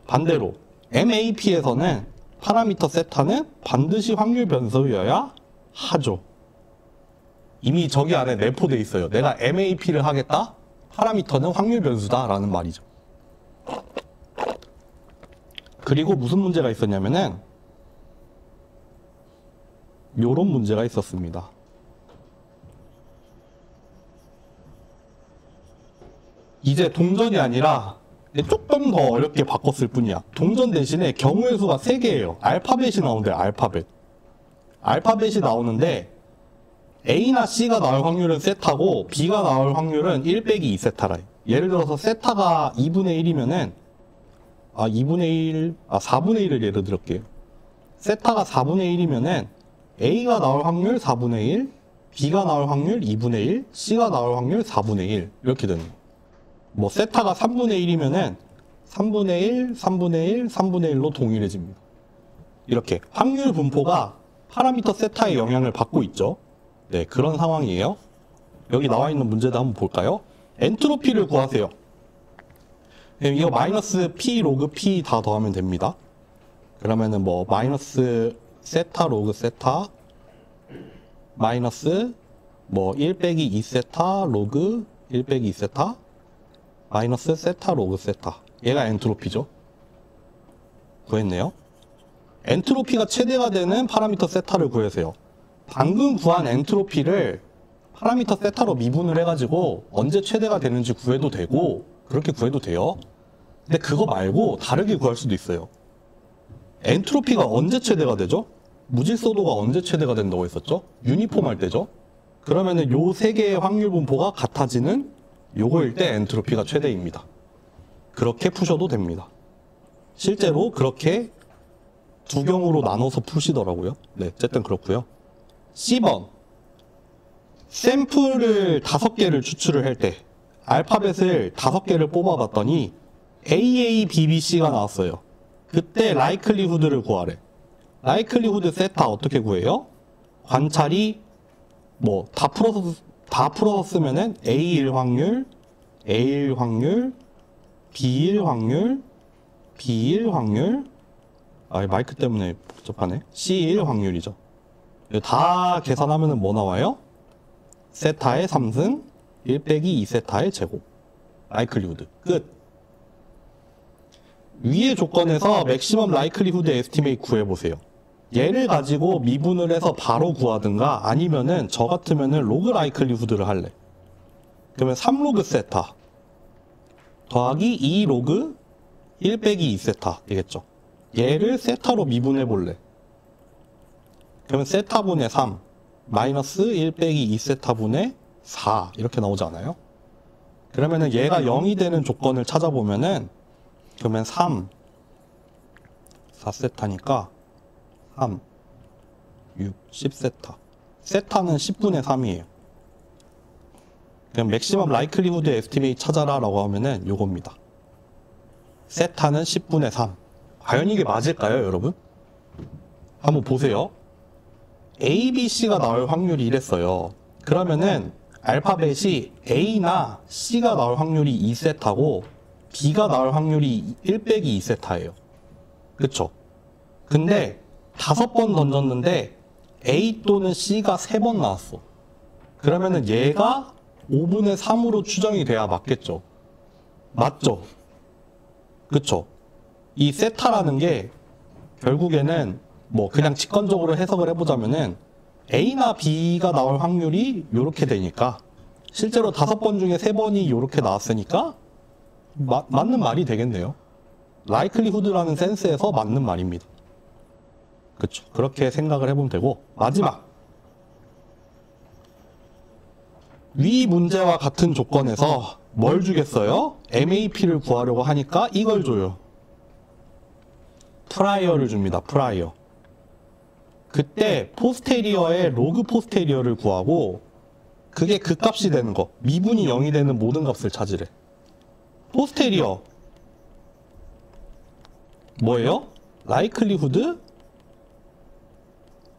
반대로 MAP에서는 파라미터 세타는 반드시 확률 변수여야 하죠. 이미 저기 안에 내포돼 있어요. 내가 MAP를 하겠다? 파라미터는 확률 변수다 라는 말이죠. 그리고 무슨 문제가 있었냐면은 요런 문제가 있었습니다. 이제 동전이 아니라 조금 더 어렵게 바꿨을 뿐이야. 동전 대신에 경우의 수가 3개예요. 알파벳이 나오는데 알파벳. 알파벳이 나오는데 A나 C가 나올 확률은 세타고 B가 나올 확률은 1 빼기 2세타라. 예를 들어서 세타가 2분의 1이면은 4분의 1을 예를 들을게요. 세타가 4분의 1이면은 A가 나올 확률 4분의 1, B가 나올 확률 2분의 1, C가 나올 확률 4분의 1 이렇게 되는 거예요. 뭐 세타가 3분의 1이면은 3분의 1, 3분의 1, 3분의 1로 동일해집니다. 이렇게 확률 분포가 파라미터 세타의 영향을 받고 있죠. 네, 그런 상황이에요. 여기 나와 있는 문제도 한번 볼까요? 엔트로피를 구하세요. 이거 마이너스 P 로그 P 다 더하면 됩니다. 그러면은 뭐 마이너스 세타 로그 세타 마이너스 뭐 1 빼기 2세타 로그 1 빼기 2세타 마이너스 세타 로그 세타. 얘가 엔트로피죠. 구했네요. 엔트로피가 최대가 되는 파라미터 세타를 구하세요. 방금 구한 엔트로피를 파라미터 세타로 미분을 해가지고 언제 최대가 되는지 구해도 되고 그렇게 구해도 돼요. 근데 그거 말고 다르게 구할 수도 있어요. 엔트로피가 언제 최대가 되죠? 무질서도가 언제 최대가 된다고 했었죠? 유니폼 할 때죠? 그러면은 요 세 개의 확률 분포가 같아지는 요거일 때 엔트로피가 최대입니다. 그렇게 푸셔도 됩니다. 실제로 그렇게 두 경우로 나눠서 푸시더라고요. 네, 어쨌든 그렇고요. C번. 샘플을 5개를 추출을 할 때 알파벳을 5개를 뽑아봤더니 AABBC가 나왔어요. 그때 likelihood를 구하래. likelihood 세타 어떻게 구해요? 관찰이 뭐 다 풀어서 쓰면은 A일 확률, A일 확률, B일 확률, B일 확률, 마이크 때문에 복잡하네. C일 확률이죠. 다 계산하면은 뭐 나와요? 세타의 3승, 1 빼기 2세타의 제곱. likelihood. 끝. 위의 조건에서 맥시멈 라이클리후드 에스티메이트 구해보세요. 얘를 가지고 미분을 해서 바로 구하든가 아니면은 저 같으면은 로그 라이클리후드를 할래. 그러면 3로그 세타 더하기 2로그 1 빼기 2세타 되겠죠. 얘를 세타로 미분해 볼래. 그러면 세타분의 3 마이너스 1 빼기 2세타분의 4 이렇게 나오지 않아요? 그러면은 얘가 0이 되는 조건을 찾아보면은 그러면 3 4세타니까 3 6 10세타 세타는 10분의 3이에요. 그럼 맥시멈 라이클리후드 에스티메이트 찾아라 라고 하면은 요겁니다. 세타는 10분의 3. 과연 이게 맞을까요, 여러분? 한번 보세요. A, B, C가 나올 확률이 이랬어요. 그러면은 알파벳이 A나 C가 나올 확률이 2세타고 B가 나올 확률이 1 빼기 2세타예요. 그쵸? 근데 5번 던졌는데 A 또는 C가 3번 나왔어. 그러면은 얘가 5분의 3으로 추정이 돼야 맞겠죠? 맞죠? 그쵸? 이 세타라는 게 결국에는 뭐 그냥 직관적으로 해석을 해보자면은 A나 B가 나올 확률이 이렇게 되니까 실제로 5번 중에 3번이 이렇게 나왔으니까 맞는 말이 되겠네요. likelihood라는 센스에서 맞는 말입니다. 그쵸? 그렇게 생각을 해보면 되고, 마지막 위 문제와 같은 조건에서 뭘 주겠어요? MAP를 구하려고 하니까 이걸 줘요. 프라이어를 줍니다. 프라이어. 그때 포스테리어의 로그 포스테리어를 구하고 그게 그 값이 되는 거, 미분이 0이 되는 모든 값을 찾으래. 포스테리어 뭐예요? likelihood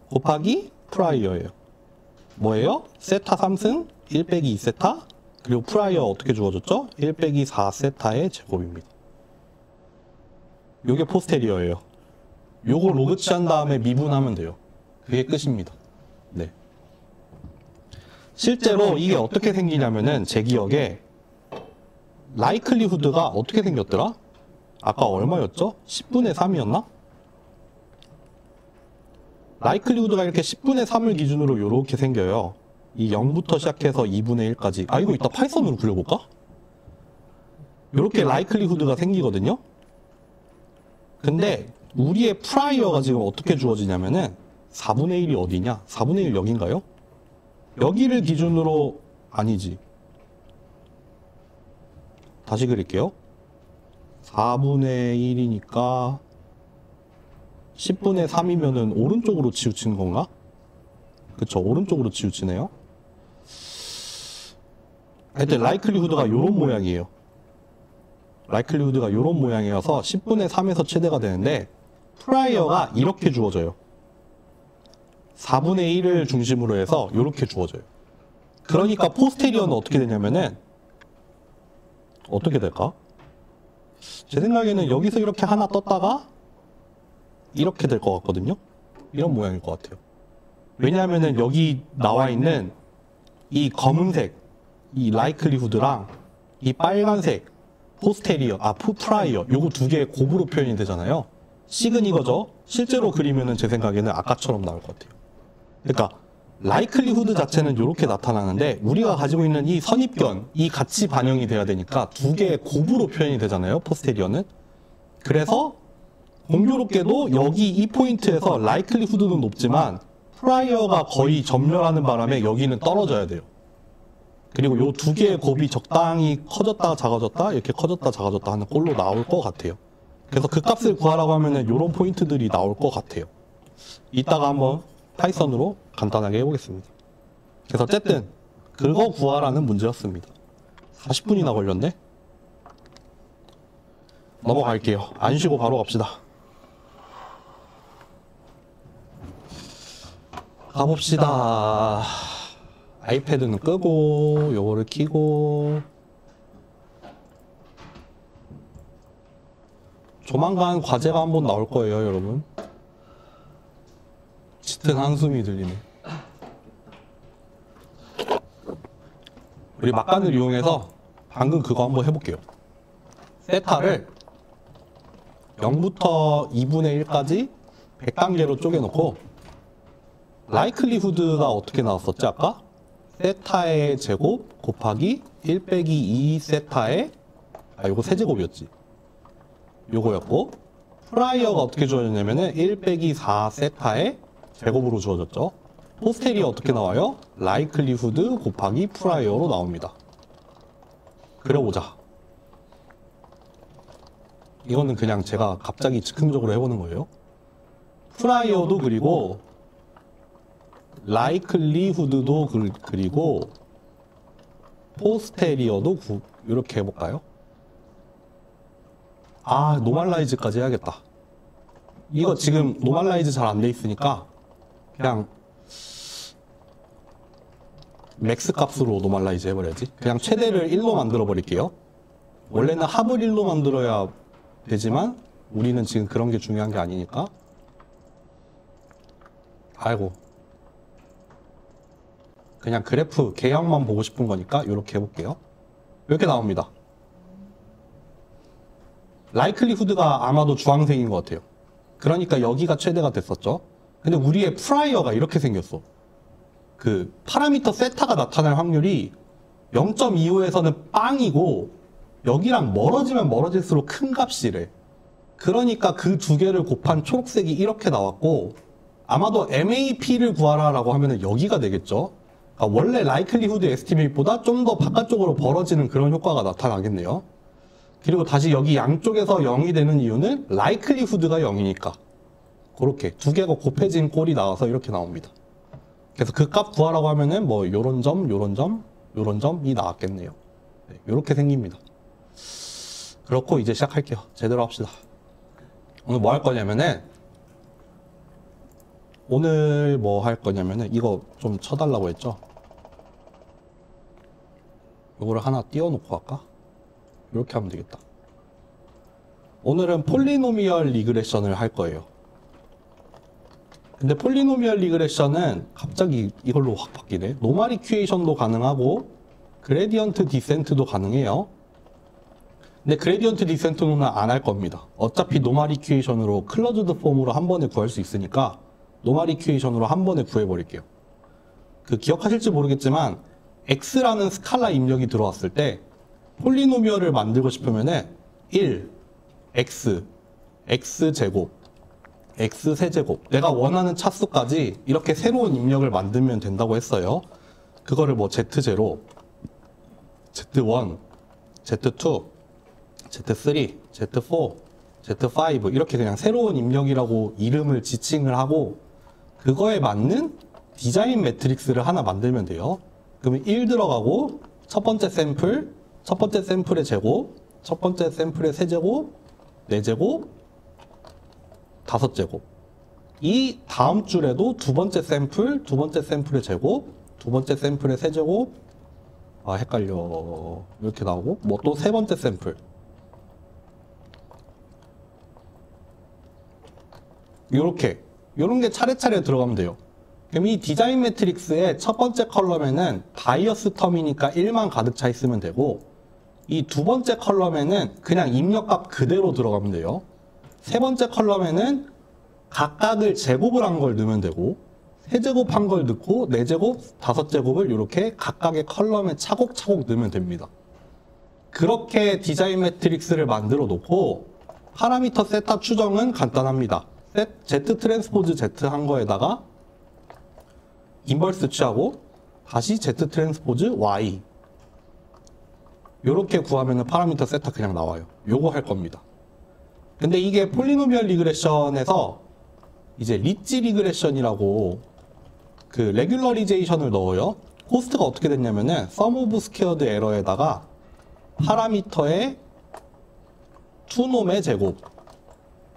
곱하기 프라이어예요. 뭐예요? 세타 3승 1 빼기 2 세타 그리고 프라이어 어떻게 주어졌죠? 1 빼기 4 세타의 제곱입니다. 요게 포스테리어예요. 요거 로그 취한 다음에 미분하면 돼요. 그게 끝입니다. 네. 실제로 이게 어떻게 생기냐면은 제 기억에 likelihood가 어떻게 생겼더라? 아까 얼마였죠? 10분의 3이었나? likelihood가 이렇게 10분의 3을 기준으로 이렇게 생겨요. 이 0부터 시작해서 2분의 1까지. 아, 이거 이따 파이썬으로 그려볼까? 이렇게 likelihood가 생기거든요. 근데 우리의 프라이어가 지금 어떻게 주어지냐면은 4분의 1이 어디냐? 4분의 1 여긴가요? 여기를 기준으로 아니지. 다시 그릴게요. 4분의 1이니까 10분의 3이면은 오른쪽으로 치우치는 건가? 그쵸, 오른쪽으로 치우치네요. 하여튼 likelihood가 요런 모양이에요. likelihood가 요런 모양이어서 10분의 3에서 최대가 되는데 프라이어가 이렇게 주어져요. 4분의 1을 중심으로 해서 이렇게 주어져요. 그러니까 포스테리어는 어떻게 되냐면은 어떻게 될까? 제 생각에는 여기서 이렇게 하나 떴다가 이렇게 될 것 같거든요. 이런 모양일 것 같아요. 왜냐하면은 여기 나와 있는 이 검은색 이 likelihood랑 이 빨간색 포스테리어, 프라이어 요거 두 개의 곱으로 표현이 되잖아요. 식은 이거죠. 실제로 그리면은 제 생각에는 아까처럼 나올 것 같아요. 그러니까 likelihood 자체는 이렇게 나타나는데 우리가 가지고 있는 이 선입견, 이 같이 반영이 돼야 되니까 두 개의 곱으로 표현이 되잖아요. 포스테리어는. 그래서 공교롭게도 여기 이 포인트에서 likelihood는 높지만 프라이어가 거의 점멸하는 바람에 여기는 떨어져야 돼요. 그리고 요 두 개의 곱이 적당히 커졌다 작아졌다 이렇게 커졌다 작아졌다 하는 꼴로 나올 것 같아요. 그래서 그 값을 구하라고 하면은 요런 포인트들이 나올 것 같아요. 이따가 한번 파이썬으로 간단하게 해보겠습니다. 그래서 어쨌든 그거 구하라는 문제였습니다. 40분이나 걸렸네? 넘어갈게요. 안 쉬고 바로 갑시다. 가봅시다. 아이패드는 끄고 요거를 켜고 조만간 과제가 한번 나올 거예요, 여러분. 짙은 한숨이 들리네. 우리 막간을 이용해서 방금 그거 한번 해볼게요. 세타를 0부터 2분의 1까지 100단계로 쪼개놓고 likelihood가 어떻게 나왔었지 아까? 세타의 제곱 곱하기 1 빼기 2 세타의 요거 세제곱이었지. 요거였고 프라이어가 어떻게 주어졌냐면은 1 빼기 4 세타의 제곱으로 주어졌죠. 포스테리어 어떻게 나와요? likelihood 곱하기 프라이어로 나옵니다. 그려보자. 이거는 그냥 제가 갑자기 즉흥적으로 해보는 거예요. 프라이어도 그리고 likelihood도 그리고 포스테리어도 이렇게 해볼까요? 노멀라이즈까지 해야겠다. 이거 지금 노멀라이즈 잘 안 돼 있으니까 그냥 맥스 값으로 노멀라이즈 해버려야지. 그냥 최대를 1로 만들어 버릴게요. 원래는 합을 1로 만들어야 되지만 우리는 지금 그런 게 중요한 게 아니니까. 아이고. 그냥 그래프 개형만 보고 싶은 거니까 이렇게 해볼게요. 이렇게 나옵니다. 라이클리후드가 아마도 주황색인 것 같아요. 그러니까 여기가 최대가 됐었죠. 근데 우리의 프라이어가 이렇게 생겼어. 그 파라미터 세타가 나타날 확률이 0.25에서는 빵이고 여기랑 멀어지면 멀어질수록 큰 값이래. 그러니까 그 두 개를 곱한 초록색이 이렇게 나왔고, 아마도 MAP를 구하라 라고 하면 여기가 되겠죠. 그러니까 원래 라이클리후드 에스티메이트보다 좀 더 바깥쪽으로 벌어지는 그런 효과가 나타나겠네요. 그리고 다시 여기 양쪽에서 0이 되는 이유는 라이클리후드가 0이니까 그렇게 두 개가 곱해진 꼴이 나와서 이렇게 나옵니다. 그래서 그 값 구하라고 하면은 뭐 요런 점, 요런 점, 요런 점이 나왔겠네요. 네, 요렇게 생깁니다. 그렇고 이제 시작할게요. 제대로 합시다. 오늘 뭐 할 거냐면은 이거 좀 쳐달라고 했죠. 요거를 하나 띄워놓고 할까? 이렇게 하면 되겠다. 오늘은 폴리노미얼 리그레션을 할 거예요. 근데 폴리노미얼 리그레션은 갑자기 이걸로 확 바뀌네. 노멀 이퀴에이션도 가능하고 그레디언트 디센트도 가능해요. 근데 그레디언트 디센트는 안 할 겁니다. 어차피 노멀 이퀴에이션으로 클로즈드 폼으로 한 번에 구할 수 있으니까 노멀 이퀴에이션으로 한 번에 구해버릴게요. 그 기억하실지 모르겠지만 x라는 스칼라 입력이 들어왔을 때 폴리노미얼을 만들고 싶으면은 1, x, x제곱, x세제곱, 내가 원하는 차수까지 이렇게 새로운 입력을 만들면 된다고 했어요. 그거를 뭐 z0, z1, z2, z3, z4, z5 이렇게 그냥 새로운 입력이라고 이름을 지칭을 하고 그거에 맞는 디자인 매트릭스를 하나 만들면 돼요. 그러면 1 들어가고 첫 번째 샘플의 제곱, 첫 번째 샘플의 세제곱, 네제곱, 다섯제곱. 이 다음 줄에도 두 번째 샘플의 제곱, 두 번째 샘플의 세제곱, 아 헷갈려. 이렇게 나오고 뭐 또 세 번째 샘플. 요런 게 차례차례 들어가면 돼요. 그럼 이 디자인 매트릭스의 첫 번째 컬럼에는 바이어스 텀이니까 1만 가득 차 있으면 되고, 이 두 번째 컬럼에는 그냥 입력값 그대로 들어가면 돼요. 세 번째 컬럼에는 각각을 제곱을 한 걸 넣으면 되고, 세제곱 한 걸 넣고, 네제곱, 다섯제곱을 이렇게 각각의 컬럼에 차곡차곡 넣으면 됩니다. 그렇게 디자인 매트릭스를 만들어 놓고, 파라미터 세타 추정은 간단합니다. Z 트랜스포즈 Z 한 거에다가 인버스 취하고 다시 Z 트랜스포즈 Y 요렇게 구하면은 파라미터 세타 그냥 나와요. 요거 할 겁니다. 근데 이게 폴리노미얼 리그레션에서 이제 리치 리그레션이라고 그 레귤러리제이션을 넣어요. 코스트가 어떻게 됐냐면은 sum of squared error에다가 파라미터의 투놈의 제곱,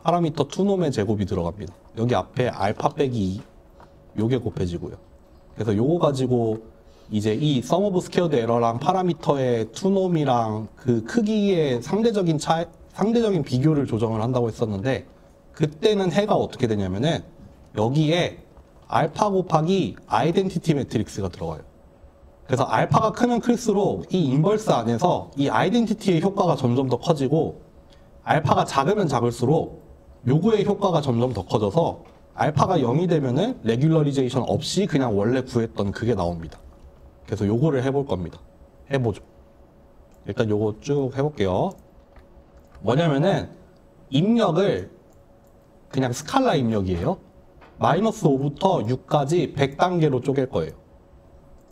파라미터 투놈의 제곱이 들어갑니다. 여기 앞에 알파 빼기 2 요게 곱해지고요. 그래서 요거 가지고 이제 이 sum of squared error랑 파라미터의 투놈이랑 그 크기의 상대적인 비교를 조정을 한다고 했었는데, 그때는 해가 어떻게 되냐면은 여기에 알파 곱하기 아이덴티티 매트릭스가 들어가요. 그래서 알파가 크면 클수록 이 인버스 안에서 이 아이덴티티의 효과가 점점 더 커지고, 알파가 작으면 작을수록 요거의 효과가 점점 더 커져서 알파가 0이 되면은 레귤러리제이션 없이 그냥 원래 구했던 그게 나옵니다. 그래서 요거를 해볼 겁니다. 해보죠. 일단 요거 쭉 해볼게요. 뭐냐면은 입력을 그냥 스칼라 입력이에요. 마이너스 5부터 6까지 100단계로 쪼갤 거예요.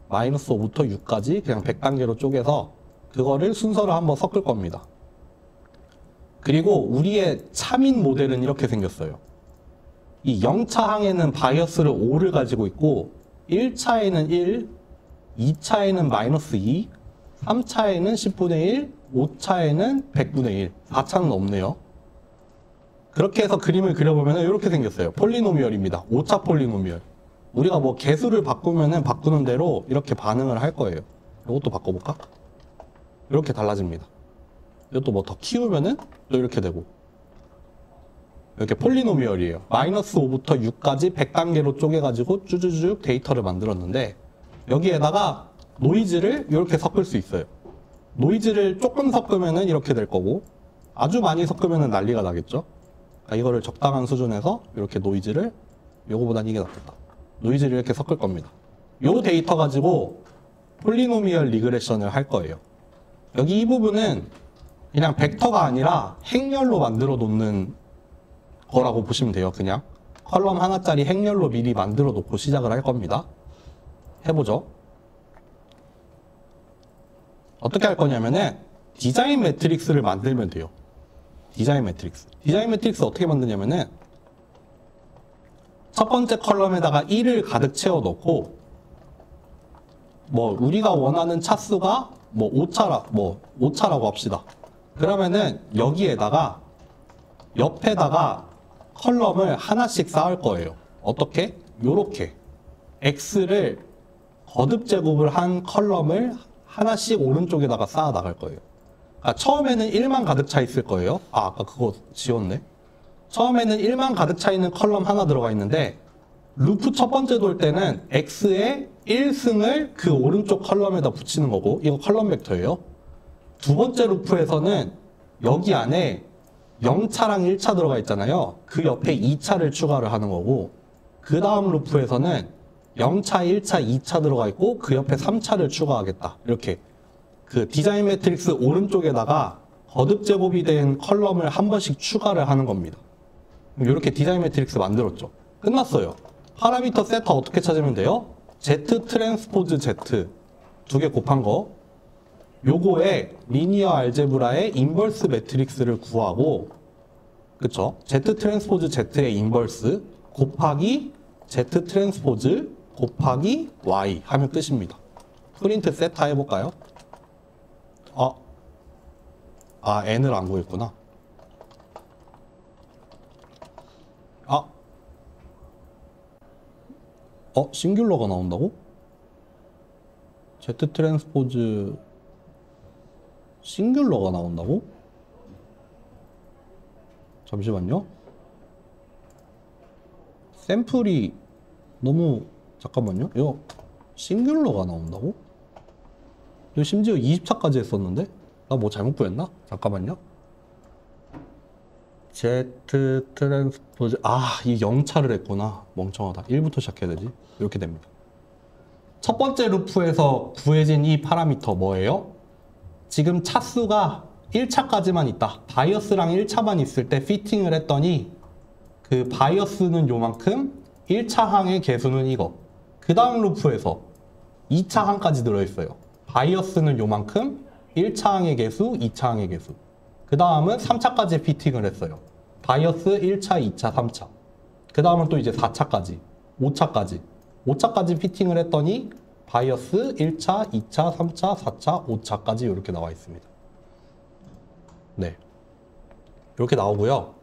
마이너스 5부터 6까지 그냥 100단계로 쪼개서 그거를 순서를 한번 섞을 겁니다. 그리고 우리의 차민 모델은 이렇게 생겼어요. 이 0차 항에는 바이어스를 5를 가지고 있고, 1차에는 1, 2차에는 마이너스 2, 3차에는 10분의 1, 5차에는 100분의 1, 4차는 없네요. 그렇게 해서 그림을 그려보면 이렇게 생겼어요. 폴리노미얼입니다. 5차 폴리노미얼. 우리가 뭐 개수를 바꾸면은 바꾸는 대로 이렇게 반응을 할 거예요. 이것도 바꿔볼까? 이렇게 달라집니다. 이것도 뭐 더 키우면은 또 이렇게 되고. 이렇게 폴리노미얼이에요. 마이너스 5부터 6까지 100단계로 쪼개가지고 쭈쭈쭈 데이터를 만들었는데 여기에다가 노이즈를 이렇게 섞을 수 있어요. 노이즈를 조금 섞으면은 이렇게 될 거고 아주 많이 섞으면은 난리가 나겠죠. 그러니까 이거를 적당한 수준에서 이렇게 노이즈를 요거보단 이게 낫겠다. 노이즈를 이렇게 섞을 겁니다. 요 데이터 가지고 폴리노미얼 리그레션을 할 거예요. 여기 이 부분은 그냥 벡터가 아니라 행렬로 만들어 놓는 거라고 보시면 돼요. 그냥 컬럼 하나짜리 행렬로 미리 만들어 놓고 시작을 할 겁니다. 해보죠. 어떻게 할 거냐면은 디자인 매트릭스를 만들면 돼요. 디자인 매트릭스. 디자인 매트릭스 어떻게 만드냐면은 첫 번째 컬럼에다가 1을 가득 채워 넣고 뭐 우리가 원하는 차수가 뭐 5차라고 합시다. 그러면은 여기에다가 옆에다가 컬럼을 하나씩 쌓을 거예요. 어떻게? 요렇게 x를 거듭 제곱을 한 컬럼을 하나씩 오른쪽에다가 쌓아 나갈 거예요. 그러니까 처음에는 1만 가득 차 있을 거예요. 아까 그거 지웠네. 처음에는 1만 가득 차 있는 컬럼 하나 들어가 있는데 루프 첫 번째 돌 때는 x의 1승을 그 오른쪽 컬럼에다 붙이는 거고 이거 컬럼 벡터예요. 두 번째 루프에서는 여기 안에 0차랑 1차 들어가 있잖아요. 그 옆에 2차를 추가를 하는 거고 그 다음 루프에서는 0차, 1차, 2차 들어가 있고 그 옆에 3차를 추가하겠다. 이렇게 그 디자인 매트릭스 오른쪽에다가 거듭 제곱이 된 컬럼을 한 번씩 추가를 하는 겁니다. 이렇게 디자인 매트릭스 만들었죠. 끝났어요. 파라미터 세타 어떻게 찾으면 돼요? Z 트랜스포즈 Z 두 개 곱한 거 요거에 리니어 알제브라의 인버스 매트릭스를 구하고 그쵸? Z 트랜스포즈 Z의 인버스 곱하기 Z 트랜스포즈 곱하기 Y 하면 끝입니다. 프린트 세타 해볼까요? N을 안 구했구나. 싱귤러가 나온다고? Z 트랜스포즈 싱귤러가 나온다고? 잠시만요. 샘플이 너무 잠깐만요. 이거 싱귤러가 나온다고? 이거 심지어 20차까지 했었는데? 나 뭐 잘못 구했나? 잠깐만요. Z 트랜스포즈 이 0차를 했구나. 멍청하다. 1부터 시작해야 되지. 이렇게 됩니다. 첫 번째 루프에서 구해진 이 파라미터 뭐예요? 지금 차수가 1차까지만 있다. 바이어스랑 1차만 있을 때 피팅을 했더니 그 바이어스는 요만큼 1차 항의 개수는 이거. 그 다음 루프에서 2차 항까지 들어있어요. 바이어스는 요만큼 1차 항의 개수, 2차 항의 개수. 그 다음은 3차까지 피팅을 했어요. 바이어스 1차, 2차, 3차. 그 다음은 또 이제 4차까지, 5차까지. 5차까지 피팅을 했더니 바이어스 1차, 2차, 3차, 4차, 5차까지 이렇게 나와 있습니다. 네. 이렇게 나오고요.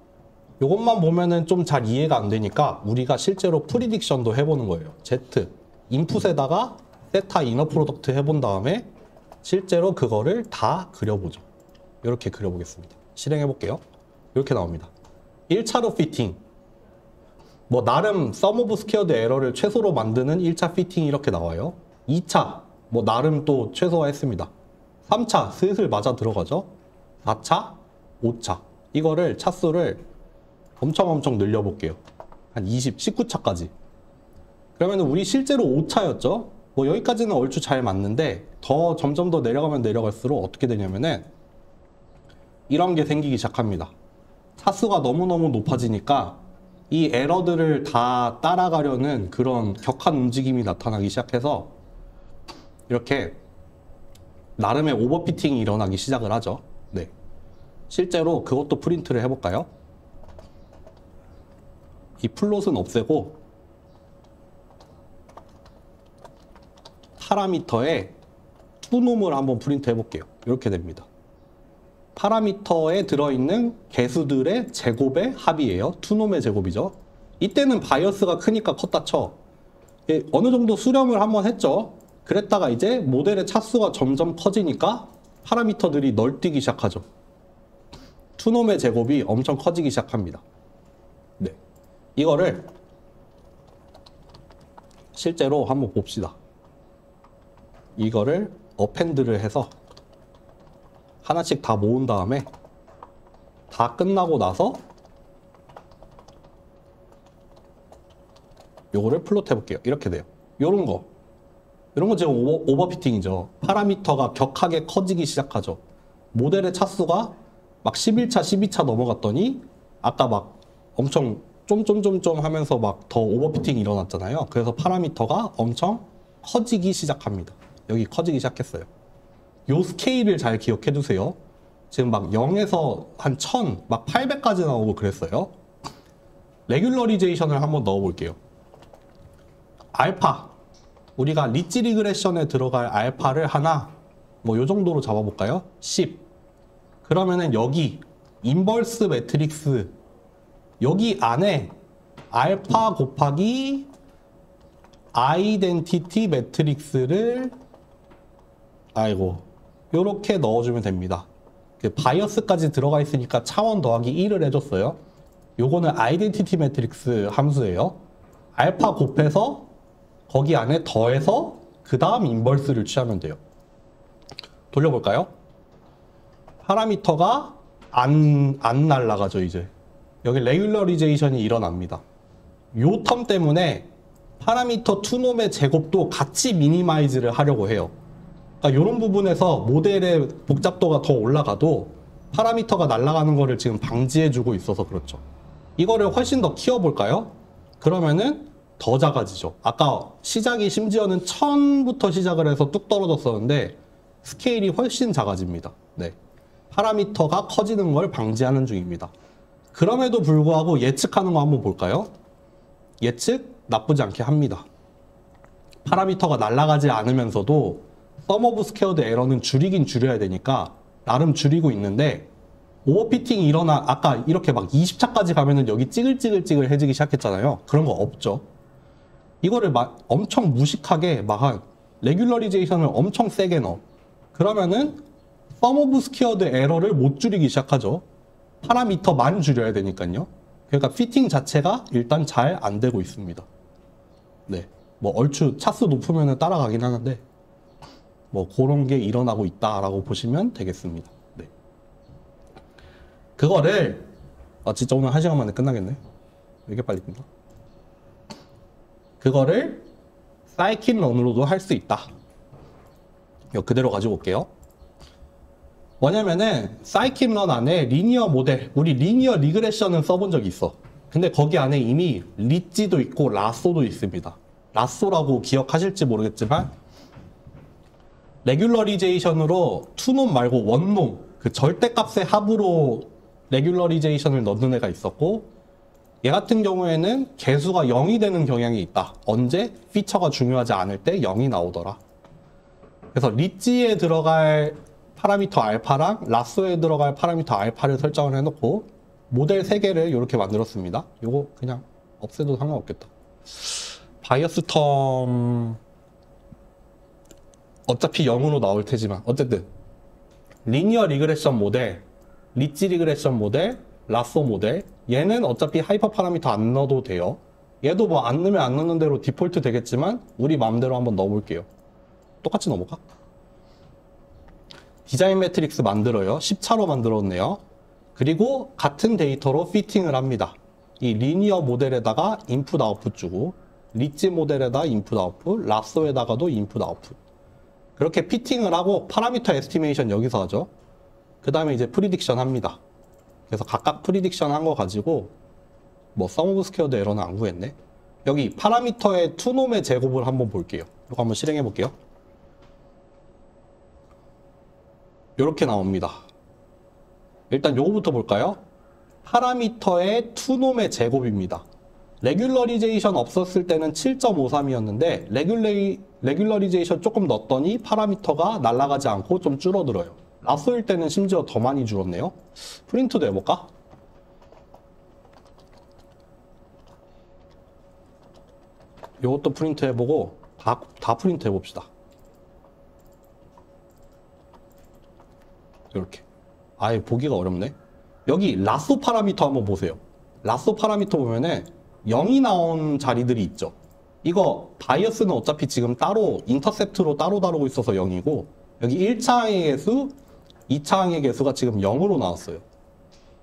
이것만 보면은 좀 잘 이해가 안 되니까 우리가 실제로 프리딕션도 해보는 거예요. Z, 인풋에다가 세타 이너 프로덕트 해본 다음에 실제로 그거를 다 그려보죠. 이렇게 그려보겠습니다. 실행해볼게요. 이렇게 나옵니다. 1차로 피팅. 뭐 나름 sum of squared 에러를 최소로 만드는 1차 피팅이 이렇게 나와요. 2차 뭐 나름 또 최소화했습니다. 3차 슬슬 맞아 들어가죠. 4차, 5차 이거를 차수를 엄청 늘려볼게요. 한 20, 19차까지. 그러면 우리 실제로 5차였죠. 뭐 여기까지는 얼추 잘 맞는데 더 점점 더 내려가면 내려갈수록 어떻게 되냐면은 이런 게 생기기 시작합니다. 차수가 너무너무 높아지니까 이 에러들을 다 따라가려는 그런 격한 움직임이 나타나기 시작해서 이렇게 나름의 오버피팅이 일어나기 시작을 하죠. 네. 실제로 그것도 프린트를 해볼까요? 이 플롯은 없애고 파라미터에 투놈을 한번 프린트 해볼게요. 이렇게 됩니다. 파라미터에 들어있는 개수들의 제곱의 합이에요. 투놈의 제곱이죠. 이때는 바이어스가 크니까 컸다 쳐. 어느 정도 수렴을 한번 했죠. 그랬다가 이제 모델의 차수가 점점 커지니까 파라미터들이 널뛰기 시작하죠. 투놈의 제곱이 엄청 커지기 시작합니다. 이거를 실제로 한번 봅시다. 이거를 어펜드를 해서 하나씩 다 모은 다음에 다 끝나고 나서 요거를 플롯 해볼게요. 이렇게 돼요. 요런 거 지금 오버피팅이죠. 파라미터가 격하게 커지기 시작하죠. 모델의 차수가 막 11차, 12차 넘어갔더니 아까 막 엄청 쫌쫌쫌쫌 하면서 막 더 오버피팅이 일어났잖아요. 그래서 파라미터가 엄청 커지기 시작합니다. 여기 커지기 시작했어요. 요 스케일을 잘 기억해 두세요. 지금 막 0에서 한 1000, 막 800까지 나오고 그랬어요. 레귤러리제이션을 한번 넣어 볼게요. 알파. 우리가 리치 리그레션에 들어갈 알파를 하나, 뭐 요 정도로 잡아볼까요? 10. 그러면은 여기 인버스 매트릭스 여기 안에 알파 곱하기 아이덴티티 매트릭스를 요렇게 넣어주면 됩니다. 바이어스까지 들어가 있으니까 차원 더하기 1을 해줬어요. 요거는 아이덴티티 매트릭스 함수예요. 알파 곱해서 거기 안에 더해서 그 다음 인버스를 취하면 돼요. 돌려볼까요? 파라미터가 안 날라가죠. 이제 여기 레귤러리제이션이 일어납니다. 요 텀 때문에 파라미터 투놈의 제곱도 같이 미니마이즈를 하려고 해요. 그러니까 이런 부분에서 모델의 복잡도가 더 올라가도 파라미터가 날아가는 거를 지금 방지해주고 있어서 그렇죠. 이거를 훨씬 더 키워볼까요? 그러면은 더 작아지죠. 아까 시작이 심지어는 1000부터 시작을 해서 뚝 떨어졌었는데 스케일이 훨씬 작아집니다. 네. 파라미터가 커지는 걸 방지하는 중입니다. 그럼에도 불구하고 예측하는 거 한번 볼까요? 예측 나쁘지 않게 합니다. 파라미터가 날아가지 않으면서도 sum of squared error는 줄이긴 줄여야 되니까 나름 줄이고 있는데 오버피팅이 일어나 아까 이렇게 막 20차까지 가면은 여기 찌글찌글찌글해지기 시작했잖아요. 그런 거 없죠. 이거를 막 엄청 무식하게 막 한 레귤러리제이션을 엄청 세게 넣어. 그러면은 sum of squared error를 못 줄이기 시작하죠. 파라미터만 줄여야 되니까요. 그러니까 피팅 자체가 일단 잘 안 되고 있습니다. 네. 뭐 얼추 차수 높으면 따라가긴 하는데 뭐 그런 게 일어나고 있다라고 보시면 되겠습니다. 네. 그거를 진짜 오늘 1시간 만에 끝나겠네. 왜 이렇게 빨리 끝나? 그거를 사이킨런으로도 할 수 있다. 이거 그대로 가지고 올게요. 뭐냐면은 사이킨런 안에 리니어 모델, 우리 리니어 리그레션은 써본 적이 있어. 근데 거기 안에 이미 리찌도 있고 라쏘도 있습니다. 라쏘라고 기억하실지 모르겠지만 레귤러리제이션으로 투놈 말고 원놈, 그 절대값의 합으로 레귤러리제이션을 넣는 애가 있었고, 얘 같은 경우에는 개수가 0이 되는 경향이 있다. 언제? 피처가 중요하지 않을 때 0이 나오더라. 그래서 리찌에 들어갈 파라미터 알파랑 라쏘에 들어갈 파라미터 알파를 설정을 해놓고 모델 3개를 이렇게 만들었습니다. 요거 그냥 없애도 상관없겠다. 바이어스 텀 어차피 0으로 나올 테지만 어쨌든 리니어 리그레션 모델, 리치 리그레션 모델, 라쏘 모델, 얘는 어차피 하이퍼 파라미터 안 넣어도 돼요. 얘도 뭐 안 넣으면 안 넣는 대로 디폴트 되겠지만 우리 마음대로 한번 넣어볼게요. 똑같이 넣어볼까? 디자인 매트릭스 만들어요. 10차로 만들었네요. 그리고 같은 데이터로 피팅을 합니다. 이 리니어 모델에다가 인풋 아웃풋 주고, 리치 모델에다 인풋 아웃풋, 라쏘에다가도 인풋 아웃풋. 그렇게 피팅을 하고 파라미터 에스티메이션 여기서 하죠. 그 다음에 이제 프리딕션 합니다. 그래서 각각 프리딕션 한 거 가지고 뭐 sum of squared error는 안 구했네. 여기 파라미터의 투놈의 제곱을 한번 볼게요. 이거 한번 실행해 볼게요. 이렇게 나옵니다. 일단 요거부터 볼까요? 파라미터의 투놈의 제곱입니다. 레귤러리제이션 없었을 때는 7.53이었는데 레귤러리제이션 조금 넣었더니 파라미터가 날아가지 않고 좀 줄어들어요. 라쏘일 때는 심지어 더 많이 줄었네요. 프린트도 해볼까? 요것도 프린트 해보고 다 프린트 해봅시다. 이렇게. 아예 보기가 어렵네. 여기 라쏘 파라미터 한번 보세요. 라쏘 파라미터 보면은 0이 나온 자리들이 있죠. 이거 바이어스는 어차피 지금 따로 인터셉트로 따로 다루고 있어서 0이고 여기 1차 항의 개수, 2차 항의 개수가 지금 0으로 나왔어요.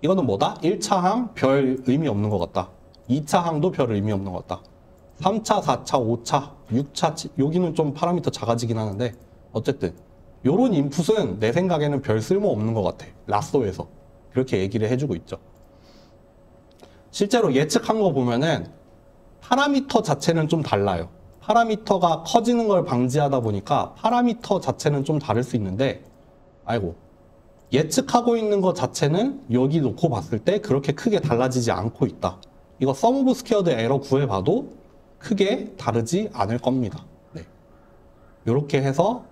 이거는 뭐다? 1차 항 별 의미 없는 것 같다. 2차 항도 별 의미 없는 것 같다. 3차, 4차, 5차, 6차, 여기는 좀 파라미터 작아지긴 하는데 어쨌든 요런 인풋은 내 생각에는 별 쓸모 없는 것 같아. 라쏘에서 그렇게 얘기를 해주고 있죠. 실제로 예측한 거 보면은 파라미터 자체는 좀 달라요. 파라미터가 커지는 걸 방지하다 보니까 파라미터 자체는 좀 다를 수 있는데 아이고 예측하고 있는 것 자체는 여기 놓고 봤을 때 그렇게 크게 달라지지 않고 있다. 이거 sum of squared 에러 구해봐도 크게 다르지 않을 겁니다. 네. 이렇게 해서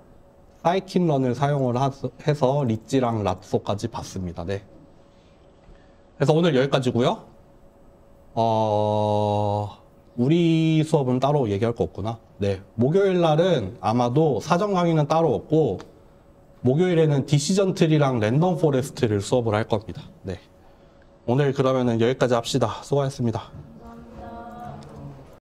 사이킨런을 사용을 해서 리찌랑 랍소까지 봤습니다. 네. 그래서 오늘 여기까지고요. 우리 수업은 따로 얘기할 거 없구나. 네. 목요일 날은 아마도 사전 강의는 따로 없고 목요일에는 디시전 트리랑 랜덤 포레스트를 수업을 할 겁니다. 네. 오늘 그러면은 여기까지 합시다. 수고하셨습니다.